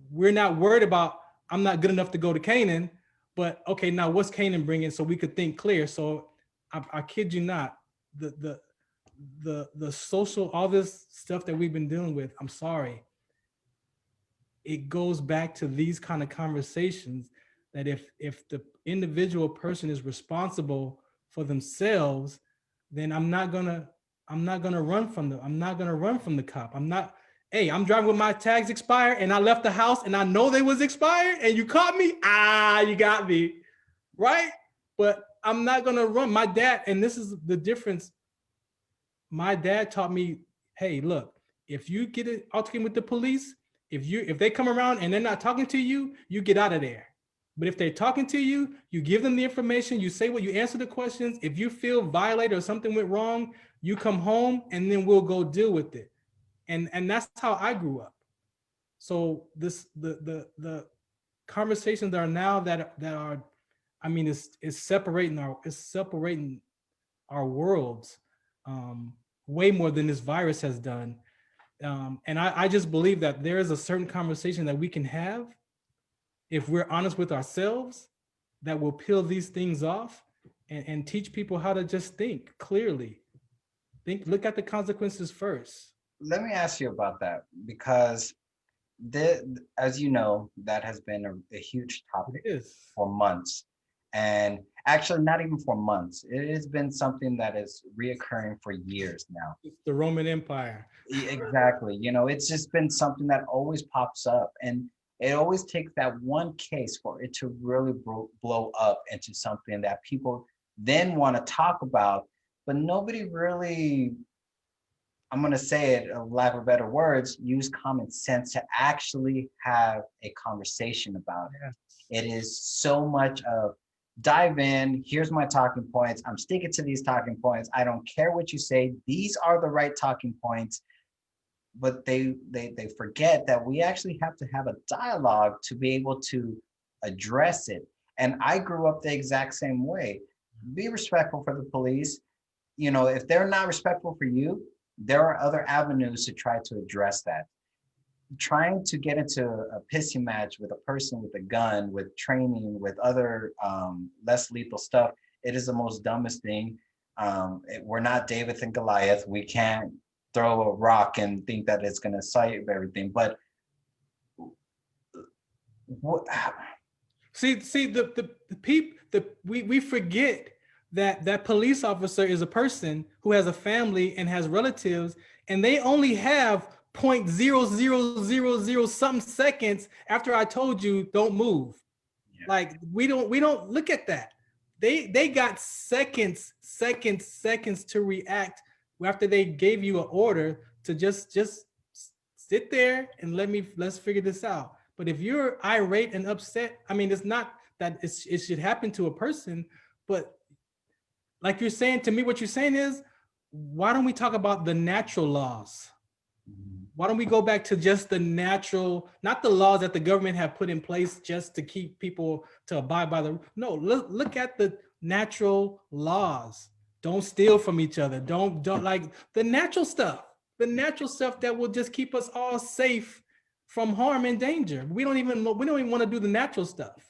we're not worried about, I'm not good enough to go to Canaan, but okay, now what's Canaan bringing, so we could think clear. So I kid you not, the social, all this stuff that we've been dealing with, I'm sorry, it goes back to these kind of conversations, that if the individual person is responsible for themselves, then I'm not gonna run from them. I'm not gonna run from the cop. Hey, I'm driving with my tags expired and I left the house and I know they was expired and you caught me. You got me, right? But I'm not gonna run. My dad, and this is the difference. My dad taught me, hey, look, if you get it altercation with the police, if they come around and they're not talking to you, you get out of there. But if they're talking to you, you give them the information, you say what, you answer the questions. If you feel violated or something went wrong, you come home and then we'll go deal with it. And that's how I grew up. So the conversations that are now that are, I mean, it's separating our worlds way more than this virus has done. And I just believe that there is a certain conversation that we can have if we're honest with ourselves, that will peel these things off and teach people how to just think clearly. Look at the consequences first. Let me ask you about that, because as you know, that has been a huge topic for months. And actually, not even for months. It has been something that is reoccurring for years now. It's the Roman Empire. Exactly. You know, it's just been something that always pops up. And it always takes that one case for it to really blow up into something that people then want to talk about, but nobody really, I'm going to say it, for lack of better words, use common sense to actually have a conversation about it. Yes. It is so much of dive in, here's my talking points, I'm sticking to these talking points, I don't care what you say, these are the right talking points. But they forget that we actually have to have a dialogue to be able to address it. And I grew up the exact same way. Be respectful for the police. You know, if they're not respectful for you, there are other avenues to try to address that. Trying to get into a pissy match with a person with a gun, with training, with other less lethal stuff, it is the most dumbest thing. We're not David and Goliath. We can't throw a rock and think that it's going to save everything. But we forget that police officer is a person who has a family and has relatives, and they only have 0.0000 something seconds after I told you don't move. Yeah. Like we don't look at that. They got seconds to react after they gave you an order to just sit there and let's figure this out. But if you're irate and upset, I mean, it's not that it should happen to a person, but like you're saying to me, what you're saying is, why don't we talk about the natural laws? Why don't we go back to just the natural, not the laws that the government have put in place just to keep people to abide by the, no, look at the natural laws. Don't steal from each other. Don't like the natural stuff that will just keep us all safe from harm and danger. We don't even want to do the natural stuff.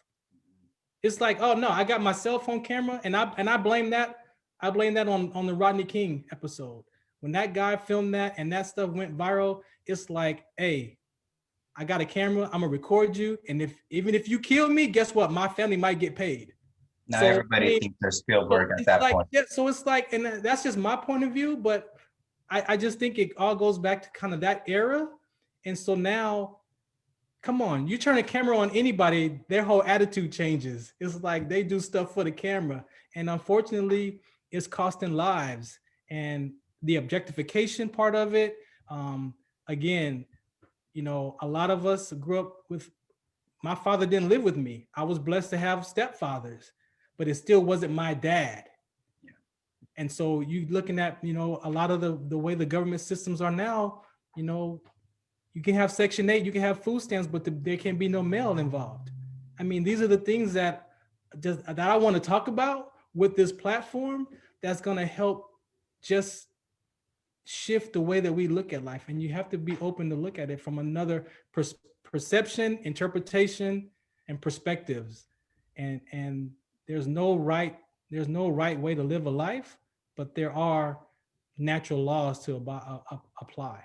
It's like, oh no, I got my cell phone camera, and I blame that. I blame that on the Rodney King episode. When that guy filmed that and that stuff went viral, it's like, hey, I got a camera, I'm gonna record you. And if even if you kill me, guess what? My family might get paid. Now So I everybody mean, thinks they're so Spielberg at it's that like, point. yeah, so it's like, and that's just my point of view, but I just think it all goes back to kind of that era. And so now, come on, you turn a camera on anybody, their whole attitude changes. It's like they do stuff for the camera. And unfortunately, it's costing lives. And the objectification part of it, again, you know, a lot of us grew up with, my father didn't live with me. I was blessed to have stepfathers, but it still wasn't my dad. Yeah. And so you looking at, you know, a lot of the way the government systems are now, you know, you can have Section 8, you can have food stamps, but there can be no mail involved. I mean, these are the things that I want to talk about with this platform that's going to help just shift the way that we look at life. And you have to be open to look at it from another perception, interpretation, and perspectives. And there's no right way to live a life, but there are natural laws to apply.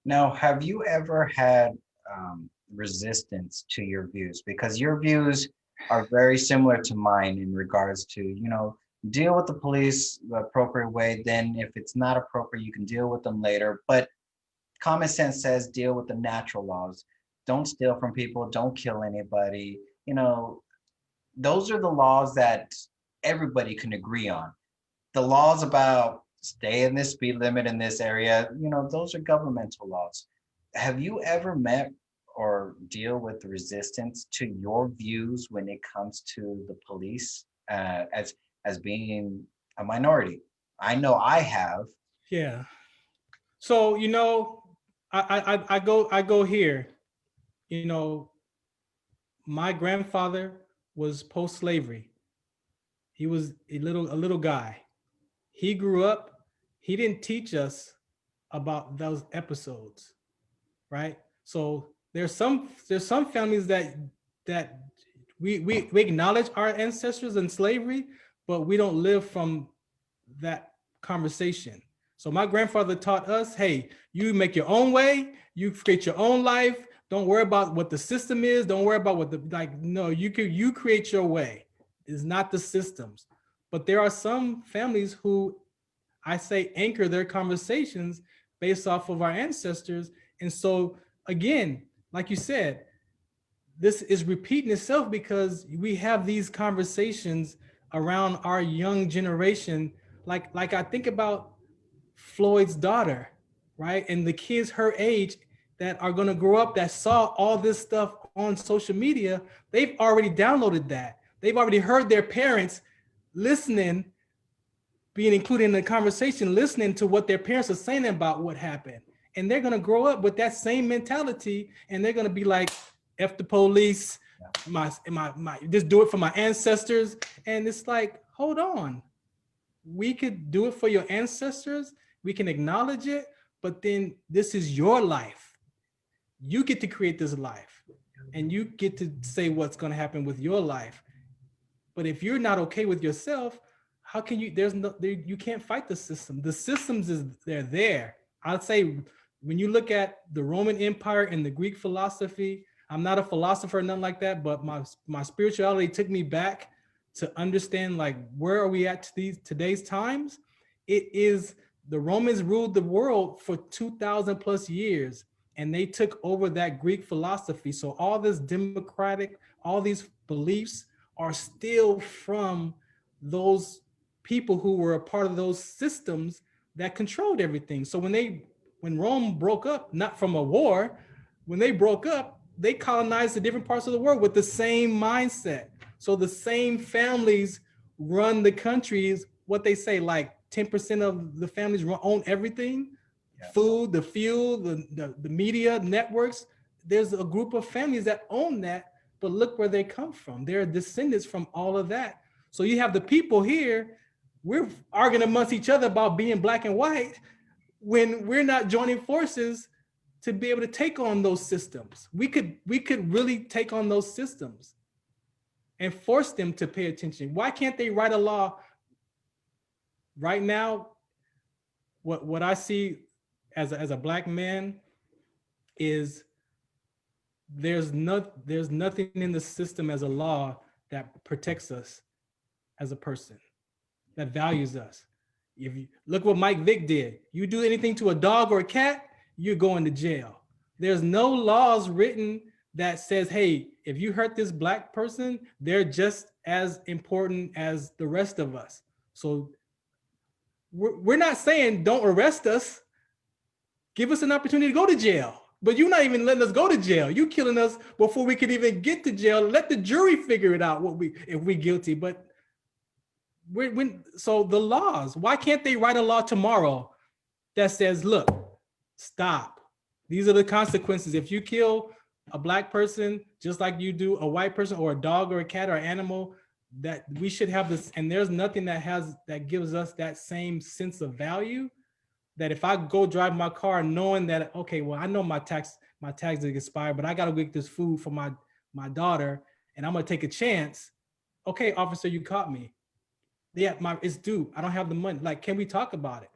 Now, have you ever had resistance to your views? Because your views are very similar to mine in regards to, you know, deal with the police the appropriate way. Then if it's not appropriate, you can deal with them later. But common sense says deal with the natural laws. Don't steal from people. Don't kill anybody. You know, those are the laws that everybody can agree on. The laws about stay in this speed limit in this area, you know, those are governmental laws. Have you ever met or deal with resistance to your views when it comes to the police as being a minority? I know I have. Yeah. So, you know, I go here. You know, my grandfather was post-slavery. He was a little guy. He grew up, he didn't teach us about those episodes, right? So there's some families that we acknowledge our ancestors in slavery, but we don't live from that conversation. So my grandfather taught us, hey, you make your own way, you create your own life. Don't worry about what the system is. Don't worry about what no, you create your way. It's not the systems. But there are some families who I say anchor their conversations based off of our ancestors. And so again, like you said, this is repeating itself because we have these conversations around our young generation. Like I think about Floyd's daughter, right? And the kids her age that are going to grow up that saw all this stuff on social media, they've already downloaded that. They've already heard their parents listening, being included in the conversation, listening to what their parents are saying about what happened. And they're going to grow up with that same mentality, and they're going to be like, F the police, my just do it for my ancestors. And it's like, hold on. We could do it for your ancestors. We can acknowledge it, but then this is your life. You get to create this life, and you get to say what's going to happen with your life. But if you're not okay with yourself, how can you? You can't fight the system. The systems they're there. I'd say when you look at the Roman Empire and the Greek philosophy, I'm not a philosopher or nothing like that, but my spirituality took me back to understand, like, where are we at today's times? It is the Romans ruled the world for 2,000 plus years, and they took over that Greek philosophy. So all this democratic, all these beliefs are still from those people who were a part of those systems that controlled everything. So when Rome broke up, not from a war, when they broke up, they colonized the different parts of the world with the same mindset. So the same families run the countries, what they say, like 10% of the families own everything, food, the fuel, the media networks. There's a group of families that own that, but look where they come from. They're descendants from all of that. So you have the people here, we're arguing amongst each other about being black and white when we're not joining forces to be able to take on those systems. We could really take on those systems. and force them to pay attention. Why can't they write a law right now? What I see as a black man is there's nothing in the system as a law that protects us as a person, that values us. If you look what Mike Vick did, you do anything to a dog or a cat, you're going to jail. There's no laws written that says, hey, if you hurt this black person, they're just as important as the rest of us. So we're not saying don't arrest us. Give us an opportunity to go to jail. But you're not even letting us go to jail. You killing us before we could even get to jail. Let the jury figure it out if we're guilty. But so the laws, why can't they write a law tomorrow that says, look, stop. These are the consequences. If you kill a black person, just like you do a white person or a dog or a cat or animal, that we should have this. And there's nothing that gives us that same sense of value, that if I go drive my car knowing that, okay, well, I know my tax is expired, but I got to get this food for my daughter and I'm going to take a chance. Okay, officer, you caught me. Yeah, it's due. I don't have the money. Like, can we talk about it?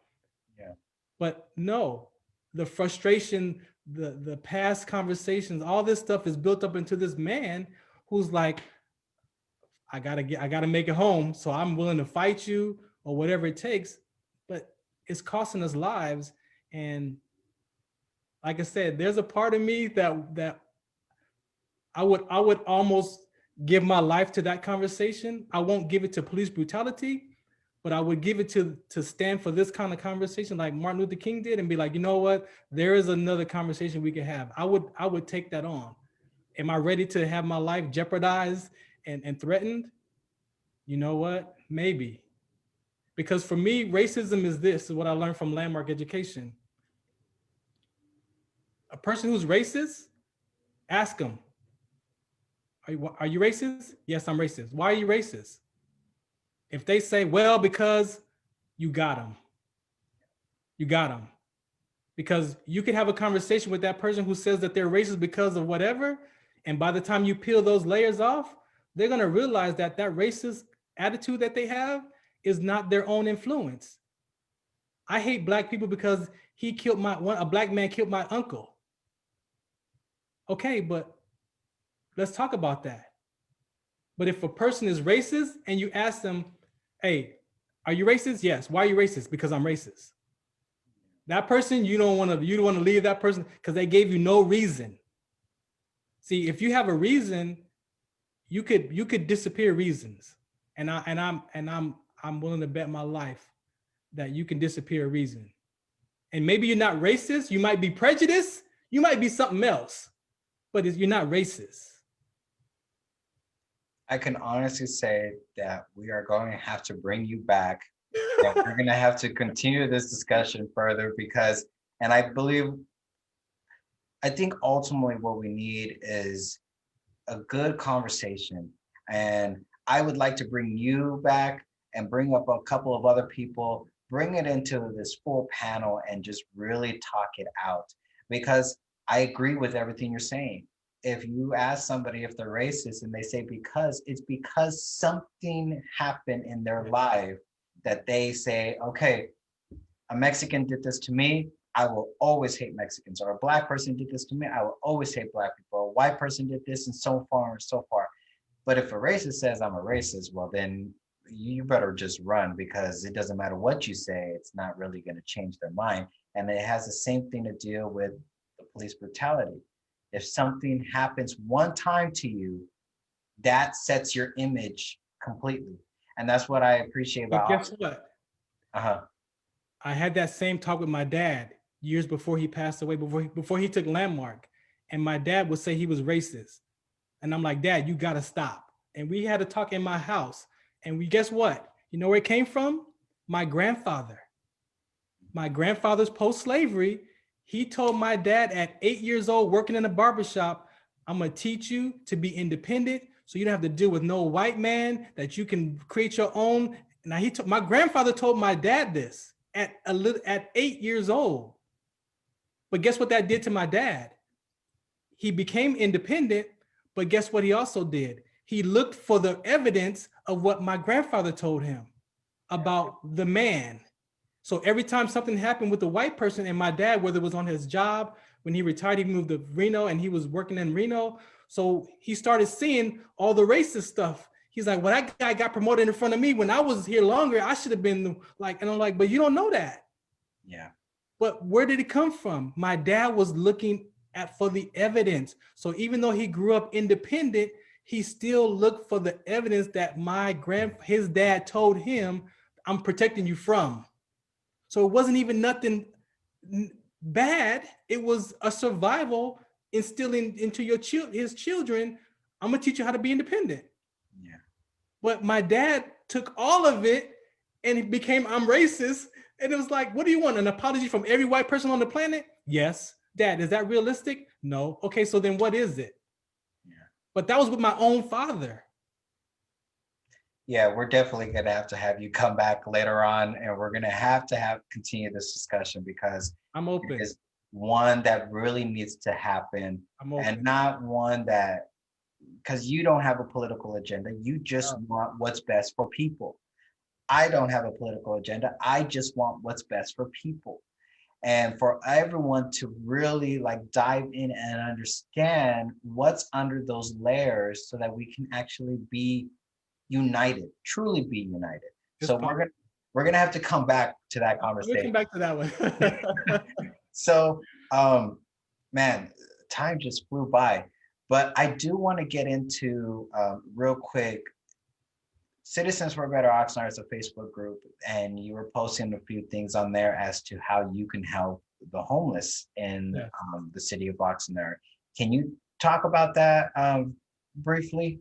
Yeah. But no, the frustration, the past conversations, all this stuff is built up into this man who's like, I gotta make it home. So I'm willing to fight you or whatever it takes, but it's costing us lives. And like I said, there's a part of me that I would almost give my life to that conversation. I won't give it to police brutality, but I would give it to stand for this kind of conversation like Martin Luther King did and be like, you know what? There is another conversation we could have. I would take that on. Am I ready to have my life jeopardized and threatened? You know what? Maybe. Because for me, racism is what I learned from Landmark Education. A person who's racist, ask them, are you racist? Yes, I'm racist. Why are you racist? If they say, well, because you got them. You got them. Because you could have a conversation with that person who says that they're racist because of whatever. And by the time you peel those layers off, they're going to realize that racist attitude that they have is not their own influence. I hate black people because a black man killed my uncle. Okay, but let's talk about that. But if a person is racist and you ask them, hey, are you racist? Yes. Why are you racist? Because I'm racist. That person, you don't want to leave that person because they gave you no reason. See, if you have a reason, you could disappear reasons. And I'm willing to bet my life that you can disappear a reason. And maybe you're not racist, you might be prejudiced, you might be something else, but you're not racist. I can honestly say that we are going to have to bring you back. And we're going to have to continue this discussion further because, and I think ultimately what we need is a good conversation. And I would like to bring you back and bring up a couple of other people, bring it into this full panel and just really talk it out. Because I agree with everything you're saying. If you ask somebody if they're racist and they say it's because something happened in their life that they say, okay, a Mexican did this to me, I will always hate Mexicans. Or a black person did this to me, I will always hate black people. A white person did this and so far and so far. But if a racist says I'm a racist, well, then you better just run because it doesn't matter what you say, it's not really going to change their mind. And it has the same thing to deal with the police brutality. If something happens one time to you, that sets your image completely. And that's what I appreciate about. But guess what? I had that same talk with my dad years before he passed away, before he took Landmark. And my dad would say he was racist. And I'm like, Dad, you got to stop. And we had a talk in my house. And guess what? You know where it came from? My grandfather. My grandfather's post-slavery. He told my dad at 8 years old, working in a barbershop, I'm going to teach you to be independent so you don't have to deal with no white man, that you can create your own. Now, my grandfather told my dad this at 8 years old. But guess what that did to my dad? He became independent, but guess what he also did? he looked for the evidence of what my grandfather told him about the man. So every time something happened with the white person and my dad, whether it was on his job, when he retired, he moved to Reno and he was working in Reno. So he started seeing all the racist stuff. He's like, well, that guy got promoted in front of me when I was here longer. I should have been like, and I'm like, but you don't know that. Yeah. But where did it come from? My dad was looking at for the evidence. So even though he grew up independent, he still looked for the evidence that his dad told him, I'm protecting you from. So it wasn't even nothing bad. It was a survival instilling into his children. I'm gonna teach you how to be independent. Yeah. But my dad took all of it and it became I'm racist. And it was like, what do you want? An apology from every white person on the planet? Yes. Dad, is that realistic? No. Okay, so then what is it? Yeah. But that was with my own father. Yeah, we're definitely going to have you come back later on, and we're going to have continue this discussion because I'm open. It is one that really needs to happen, and not one that, because you don't have a political agenda. You just want what's best for people. I don't have a political agenda. I just want what's best for people. And for everyone to really like dive in and understand what's under those layers so that we can actually be united, truly be united. So we're gonna have to come back to that conversation. We'll come back to that one. So man, time just flew by. But I do want to get into real quick. Citizens for a Better Oxnard is a Facebook group, and you were posting a few things on there as to how you can help the homeless in the city of Oxnard. Can you talk about that briefly?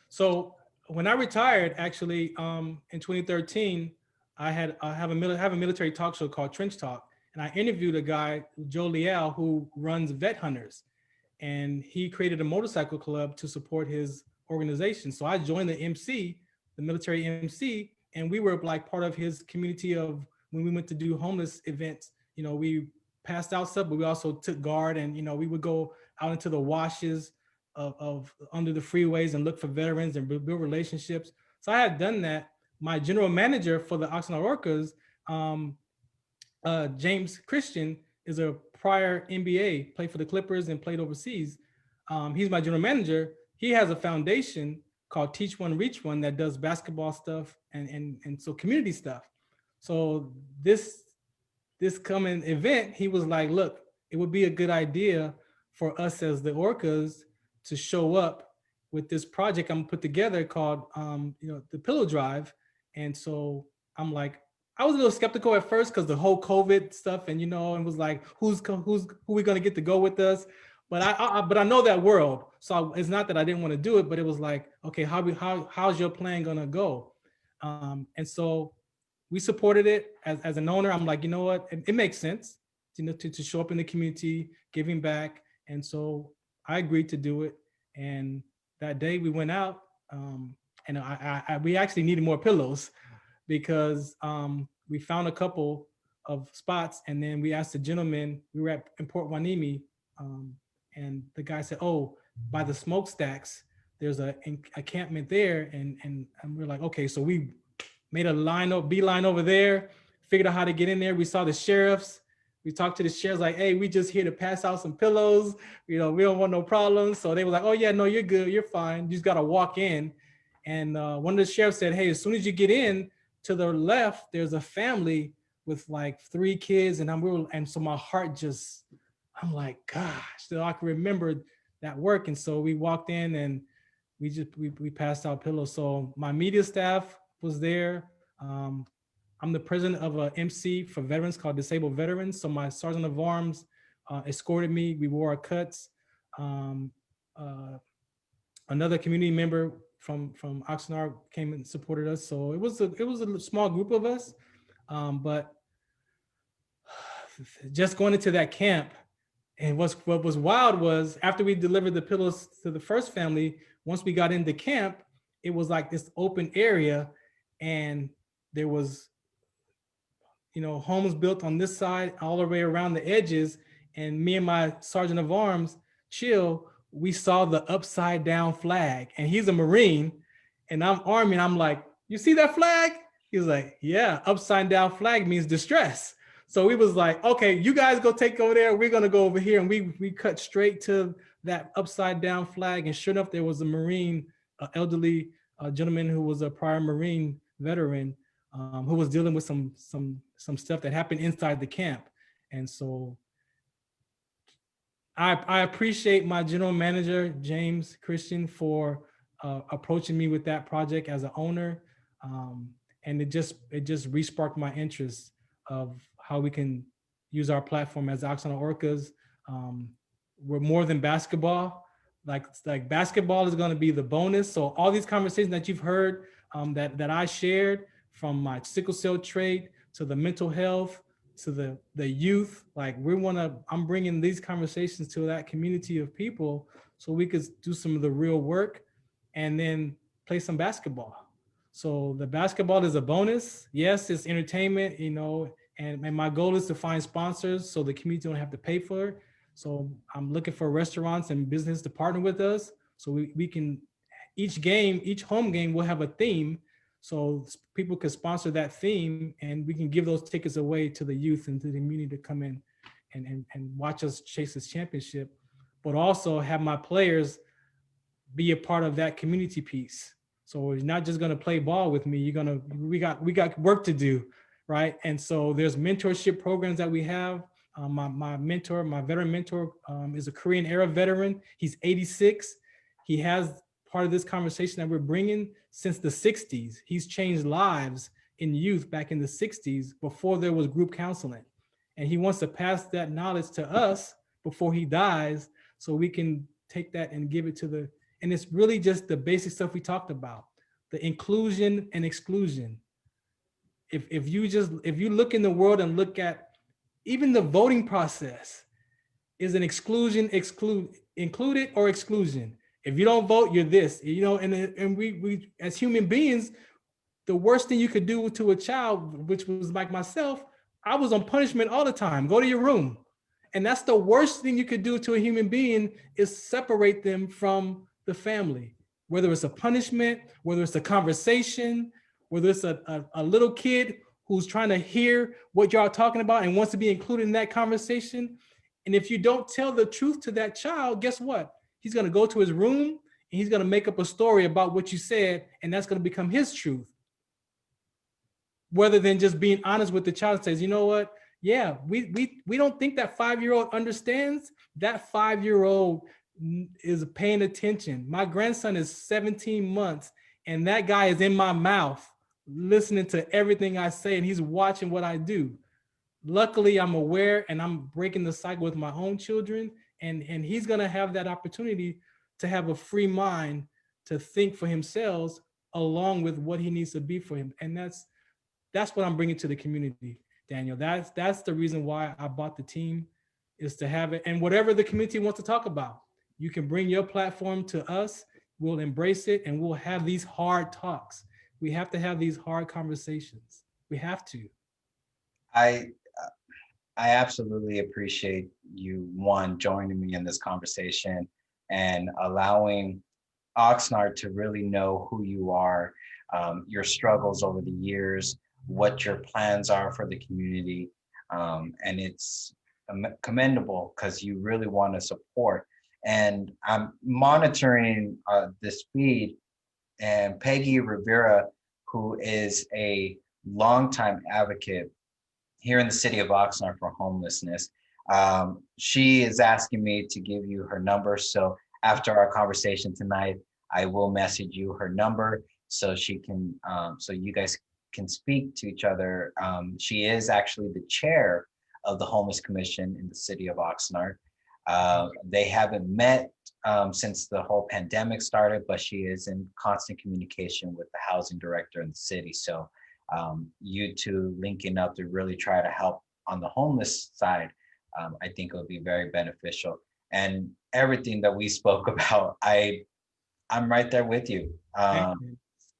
So when I retired, actually, in 2013, I have a military talk show called Trench Talk, and I interviewed a guy, Joe Leal, who runs Vet Hunters, and he created a motorcycle club to support his organization. So I joined the military MC, and we were like part of his community of when we went to do homeless events. You know, we passed out stuff, but we also took guard, and we would go out into the washes of under the freeways and look for veterans and build relationships. So I had done that. My general manager for the Oxnard Orcas, James Christian, is a prior NBA, played for the Clippers and played overseas. He's my general manager. He has a foundation called Teach One, Reach One that does basketball stuff and so community stuff. So this coming event, he was like, look, it would be a good idea for us as the Orcas to show up with this project I'm gonna put together called the Pillow Drive. And so I'm like, I was a little skeptical at first because the whole COVID stuff, and and was like, who we gonna get to go with us? But I know that world, so it's not that I didn't want to do it, but it was like, okay, how's your plan gonna go? And so we supported it as an owner. I'm like, you know what, it makes sense, to show up in the community, giving back, and so I agreed to do it. And that day we went out, and we actually needed more pillows because we found a couple of spots, and then we asked the gentleman. We were in Port Hueneme, and the guy said, "Oh, by the smokestacks, there's a encampment there," and we're like, "Okay." So we made a beeline over there, figured out how to get in there. We saw the sheriffs. We talked to the sheriffs like, "Hey, we just here to pass out some pillows. We don't want no problems." So they were like, "Oh yeah, no, you're good. You're fine. You just got to walk in." And one of the sheriffs said, "Hey, as soon as you get in, to the left, there's a family with like 3 kids." And so my heart just, I'm like, gosh, so I can remember that work. And so we walked in and we passed out pillows. So my media staff was there. I'm the president of a MC for veterans called Disabled Veterans. So my sergeant of arms escorted me. We wore our cuts. Another community member from Oxnard came and supported us. So it was a small group of us, but just going into that camp, and what was wild was after we delivered the pillows to the first family, once we got into camp, it was like this open area, and there was homes built on this side all the way around the edges, and me and my sergeant of arms, Chill, we saw the upside down flag, and he's a Marine and I'm Army. And I'm like, you see that flag? He was like, yeah, upside down flag means distress. So we was like, okay, you guys go take over there. We're gonna go over here, and we cut straight to that upside down flag. And sure enough, there was a Marine, elderly gentleman who was a prior Marine veteran, who was dealing with some stuff that happened inside the camp. And so I appreciate my general manager, James Christian, for approaching me with that project as an owner. And it just re-sparked my interest of how we can use our platform as Oxnard Orcas. We're more than basketball. Like basketball is going to be the bonus. So all these conversations that you've heard, that I shared, from my sickle cell trait to the mental health to the youth, like I'm bringing these conversations to that community of people so we could do some of the real work and then play some basketball. So the basketball is a bonus. Yes, it's entertainment, and my goal is to find sponsors so the community don't have to pay for it. So I'm looking for restaurants and business to partner with us so we can, each home game will have a theme, so people can sponsor that theme and we can give those tickets away to the youth and to the community to come in and watch us chase this championship, but also have my players be a part of that community piece. So you're not just going to play ball with me. We got work to do, right? And so there's mentorship programs that we have. My veteran mentor, is a Korean era veteran. He's 86. He has part of this conversation that we're bringing since the 60s. He's changed lives in youth back in the 60s before there was group counseling. And he wants to pass that knowledge to us before he dies so we can take that and give it to and it's really just the basic stuff we talked about, the inclusion and exclusion. If you look in the world and look at even the voting process is an included or exclusion. If you don't vote, you're this, and we as human beings, the worst thing you could do to a child, which was like myself, I was on punishment all the time. Go to your room. And that's the worst thing you could do to a human being, is separate them from the family, whether it's a punishment, whether it's a conversation, whether it's a little kid who's trying to hear what y'all are talking about and wants to be included in that conversation. And if you don't tell the truth to that child, guess what? He's going to go to his room and he's going to make up a story about what you said, and that's going to become his truth. Rather than just being honest with the child and says, you know what? Yeah, we don't think that 5-year-old understands. That 5-year-old is paying attention. My grandson is 17 months and that guy is in my mouth listening to everything I say, and he's watching what I do. Luckily, I'm aware and I'm breaking the cycle with my own children, and he's gonna have that opportunity to have a free mind to think for himself along with what he needs to be for him. And that's what I'm bringing to the community, Daniel. That's the reason why I bought the team, is to have it. And whatever the community wants to talk about, you can bring your platform to us. We'll embrace it and we'll have these hard talks. We have to have these hard conversations. We have to. I absolutely appreciate you, one, joining me in this conversation and allowing Oxnard to really know who you are, your struggles over the years, what your plans are for the community. And it's commendable because you really want to support. And I'm monitoring this feed, and Peggy Rivera, who is a longtime advocate here in the city of Oxnard for homelessness, she is asking me to give you her number. So after our conversation tonight, I will message you her number so she can, so you guys can speak to each other. She is actually the chair of the Homeless Commission in the city of Oxnard. They haven't met since the whole pandemic started, but she is in constant communication with the housing director in the city. So you two linking up to really try to help on the homeless side, I think it would be very beneficial. And everything that we spoke about, I'm right there with you.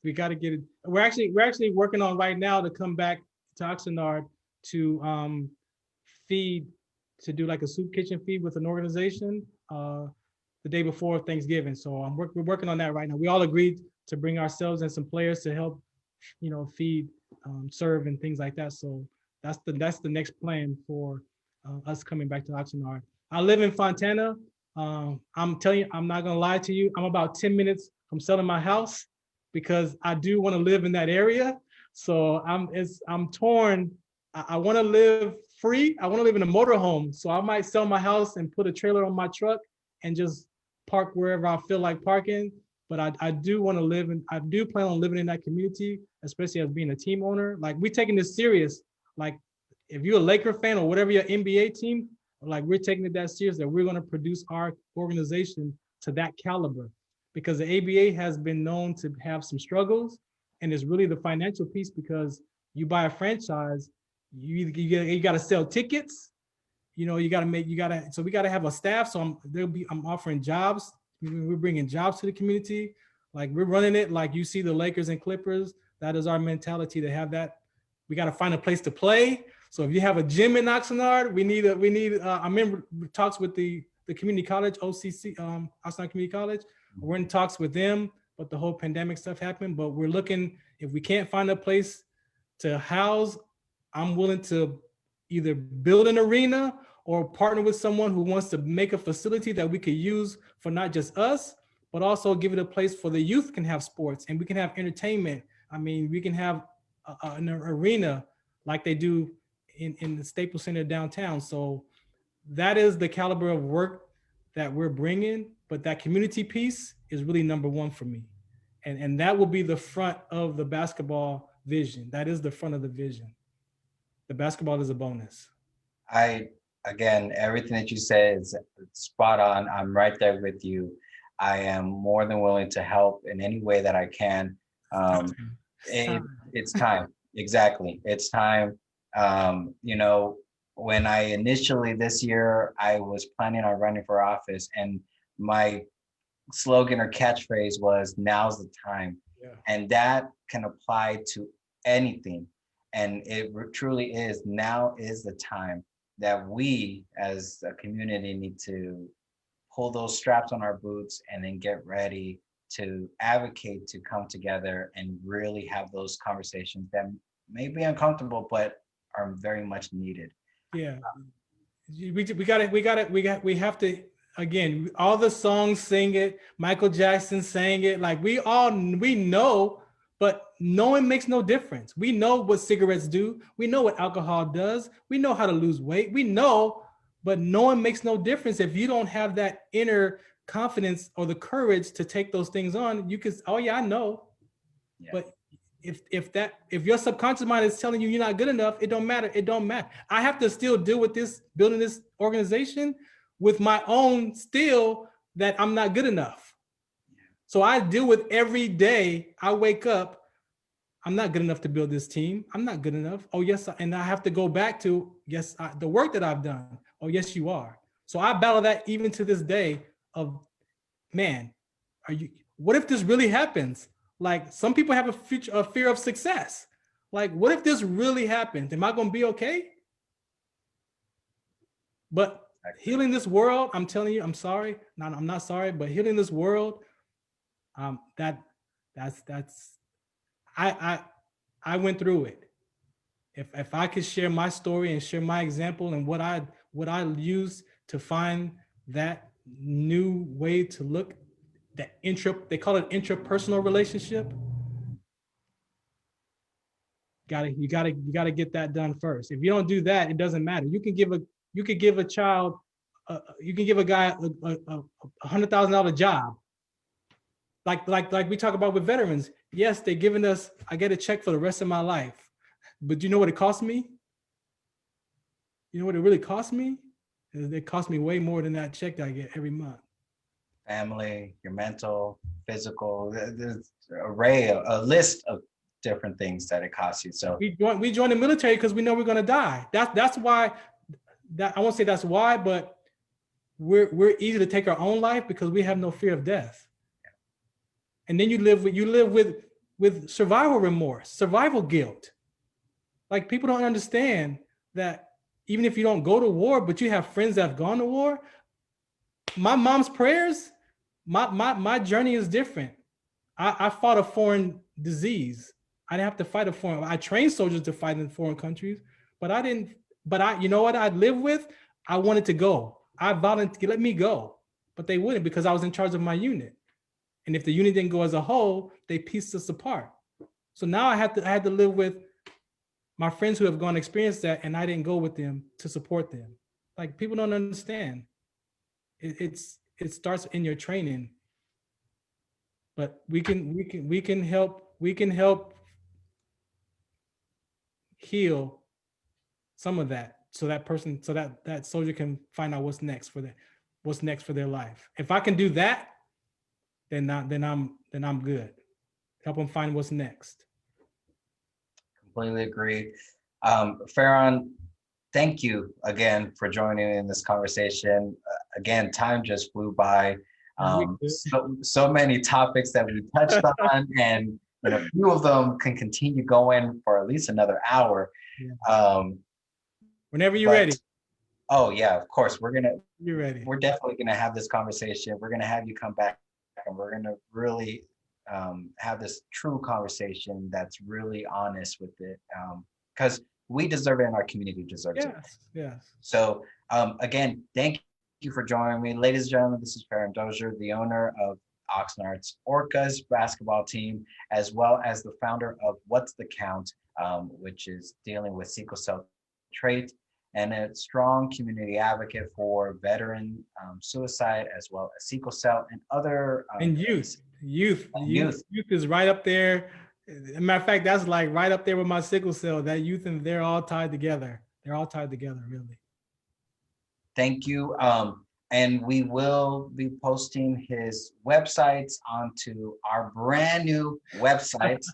We got to get it. We're actually working on right now to come back to Oxnard to feed, to do like a soup kitchen feed with an organization. the day before Thanksgiving. So we're working on that right now. We all agreed to bring ourselves and some players to help, feed, serve, and things like that. So that's the next plan for us coming back to Oxnard. I live in Fontana. I'm telling you, I'm not gonna lie to you. I'm about 10 minutes from selling my house because I do want to live in that area. So I'm torn. I want to live free. I want to live in a motorhome. So I might sell my house and put a trailer on my truck and just park wherever I feel like parking. But I do want to live I do plan on living in that community, especially as being a team owner. Like, we're taking this serious. Like, if you're a Laker fan or whatever your NBA team, like, we're taking it that serious that we're going to produce our organization to that caliber, because the ABA has been known to have some struggles, and it's really the financial piece, because you buy a franchise, you got to sell tickets, you got to so we got to have a staff. So I'm offering jobs. We're bringing jobs to the community. Like, we're running it like you see the Lakers and Clippers. That is our mentality, to have that. We got to find a place to play. So if you have a gym in Oxnard, we need I remember talks with the community college, OCC, Oxnard Community College. We're in talks with them, but the whole pandemic stuff happened. But we're looking, if we can't find a place to house, I'm willing to either build an arena or partner with someone who wants to make a facility that we could use for not just us, but also give it a place for the youth can have sports, and we can have entertainment. I mean, we can have an arena like they do in the Staples Center downtown. So that is the caliber of work that we're bringing, but that community piece is really number one for me. And that will be the front of the basketball vision. That is the front of the vision. The basketball is a bonus. Again, everything that you said is spot on. I'm right there with you. I am more than willing to help in any way that I can. It's time. Exactly. It's time. When I initially this year, I was planning on running for office, and my slogan or catchphrase was, "Now's the time." Yeah. And that can apply to anything. And it truly is, now is the time that we as a community need to pull those straps on our boots and then get ready to advocate, to come together and really have those conversations that may be uncomfortable, but are very much needed. Yeah, we have to, again, all the songs sing it, Michael Jackson sang it, like we know, but knowing makes no difference. We know what cigarettes do, we know what alcohol does, we know how to lose weight, we know, but knowing makes no difference if you don't have that inner confidence or the courage to take those things on. You could, oh yeah, I know, yeah. But if your subconscious mind is telling you you're not good enough, it don't matter. I have to still deal with this, building this organization with my own still that I'm not good enough. So I deal with every day. I wake up, I'm not good enough to build this team. I'm not good enough. Oh yes, and I have to go back to the work that I've done. Oh yes, you are. So I battle that even to this day. Of, man, what if this really happens? Like, some people have a fear of success. Like, what if this really happens? Am I going to be okay? But healing this world, I'm telling you, I'm sorry. No, I'm not sorry, but healing this world, I went through it. If I could share my story and share my example and what I used to find that new way to look, they call it intrapersonal relationship. You gotta get that done first. If you don't do that, it doesn't matter. You can give a guy a $100,000 job. Like we talk about with veterans. Yes, they're giving us, I get a check for the rest of my life. But do you know what it cost me? You know what it really cost me? It cost me way more than that check that I get every month. Family, your mental, physical, there's a list of different things that it costs you. So we join the military because we know we're gonna die. That's why. I won't say that's why, but we're easy to take our own life because we have no fear of death. And then you live with survival remorse, survival guilt. Like, people don't understand that even if you don't go to war, but you have friends that have gone to war. My mom's prayers my journey is different. I fought a foreign disease. I didn't have to fight a foreign. I trained soldiers to fight in foreign countries, but I didn't. But you know what? I'd live with. I wanted to go. I volunteered. Let me go, but they wouldn't because I was in charge of my unit. And if the unit didn't go as a whole, they pieced us apart. So now I had to live with my friends who have gone experience that, and I didn't go with them to support them. Like people don't understand. It starts in your training, but we can help heal some of that, so that person, so that soldier can find out what's next for their life. If I can do that, then I'm good. Help them find what's next. Completely agree. Farron, thank you again for joining in this conversation. Again, time just flew by. So many topics that we touched on, and a few of them can continue going for at least another hour. Yeah. Whenever you're ready. Oh yeah, of course. You're ready. We're definitely gonna have this conversation. We're gonna have you come back, and we're gonna really have this true conversation that's really honest with it, because we deserve it and our community deserves it. Yes. So again, thank you for joining me. Ladies and gentlemen, this is Farron Doizer, the owner of Oxnard's Orcas basketball team, as well as the founder of What's the Count, which is dealing with sickle cell trait, and a strong community advocate for veteran suicide, as well as sickle cell and other and youth is right up there. As a matter of fact, that's like right up there with my sickle cell. That youth, and they're all tied together. They're all tied together, really. Thank you. And we will be posting his websites onto our brand new website.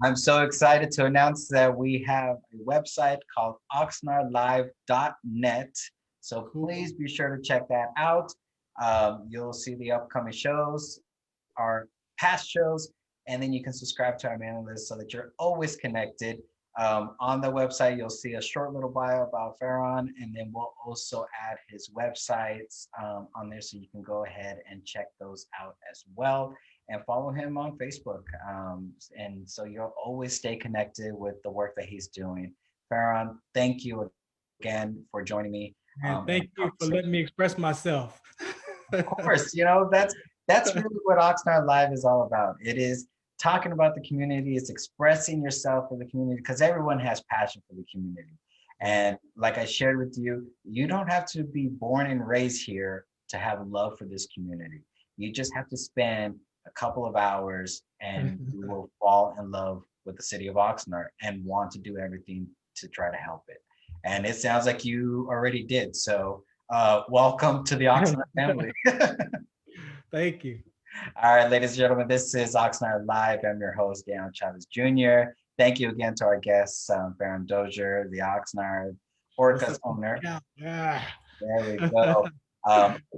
I'm so excited to announce that we have a website called oxnardlive.net. So please be sure to check that out. You'll see the upcoming shows, our past shows, and then you can subscribe to our mailing list so that you're always connected. On the website, you'll see a short little bio about Farron, and then we'll also add his websites on there, so you can go ahead and check those out as well, and follow him on Facebook. And so you'll always stay connected with the work that he's doing. Farron, thank you again for joining me. And thank you for letting me express myself. Of course, that's really what Oxnard Live is all about. It is talking about the community, it's expressing yourself for the community, because everyone has passion for the community. And like I shared with you, you don't have to be born and raised here to have love for this community. You just have to spend a couple of hours and you will fall in love with the city of Oxnard and want to do everything to try to help it. And it sounds like you already did. So welcome to the Oxnard family. Thank you. All right, ladies and gentlemen, this is Oxnard Live. I'm your host, Daniel Chavez Jr. Thank you again to our guests, Farron Doizer, the Oxnard Orcas owner. Yeah. There we go.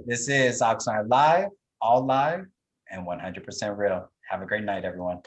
This is Oxnard Live, all live and 100% real. Have a great night, everyone.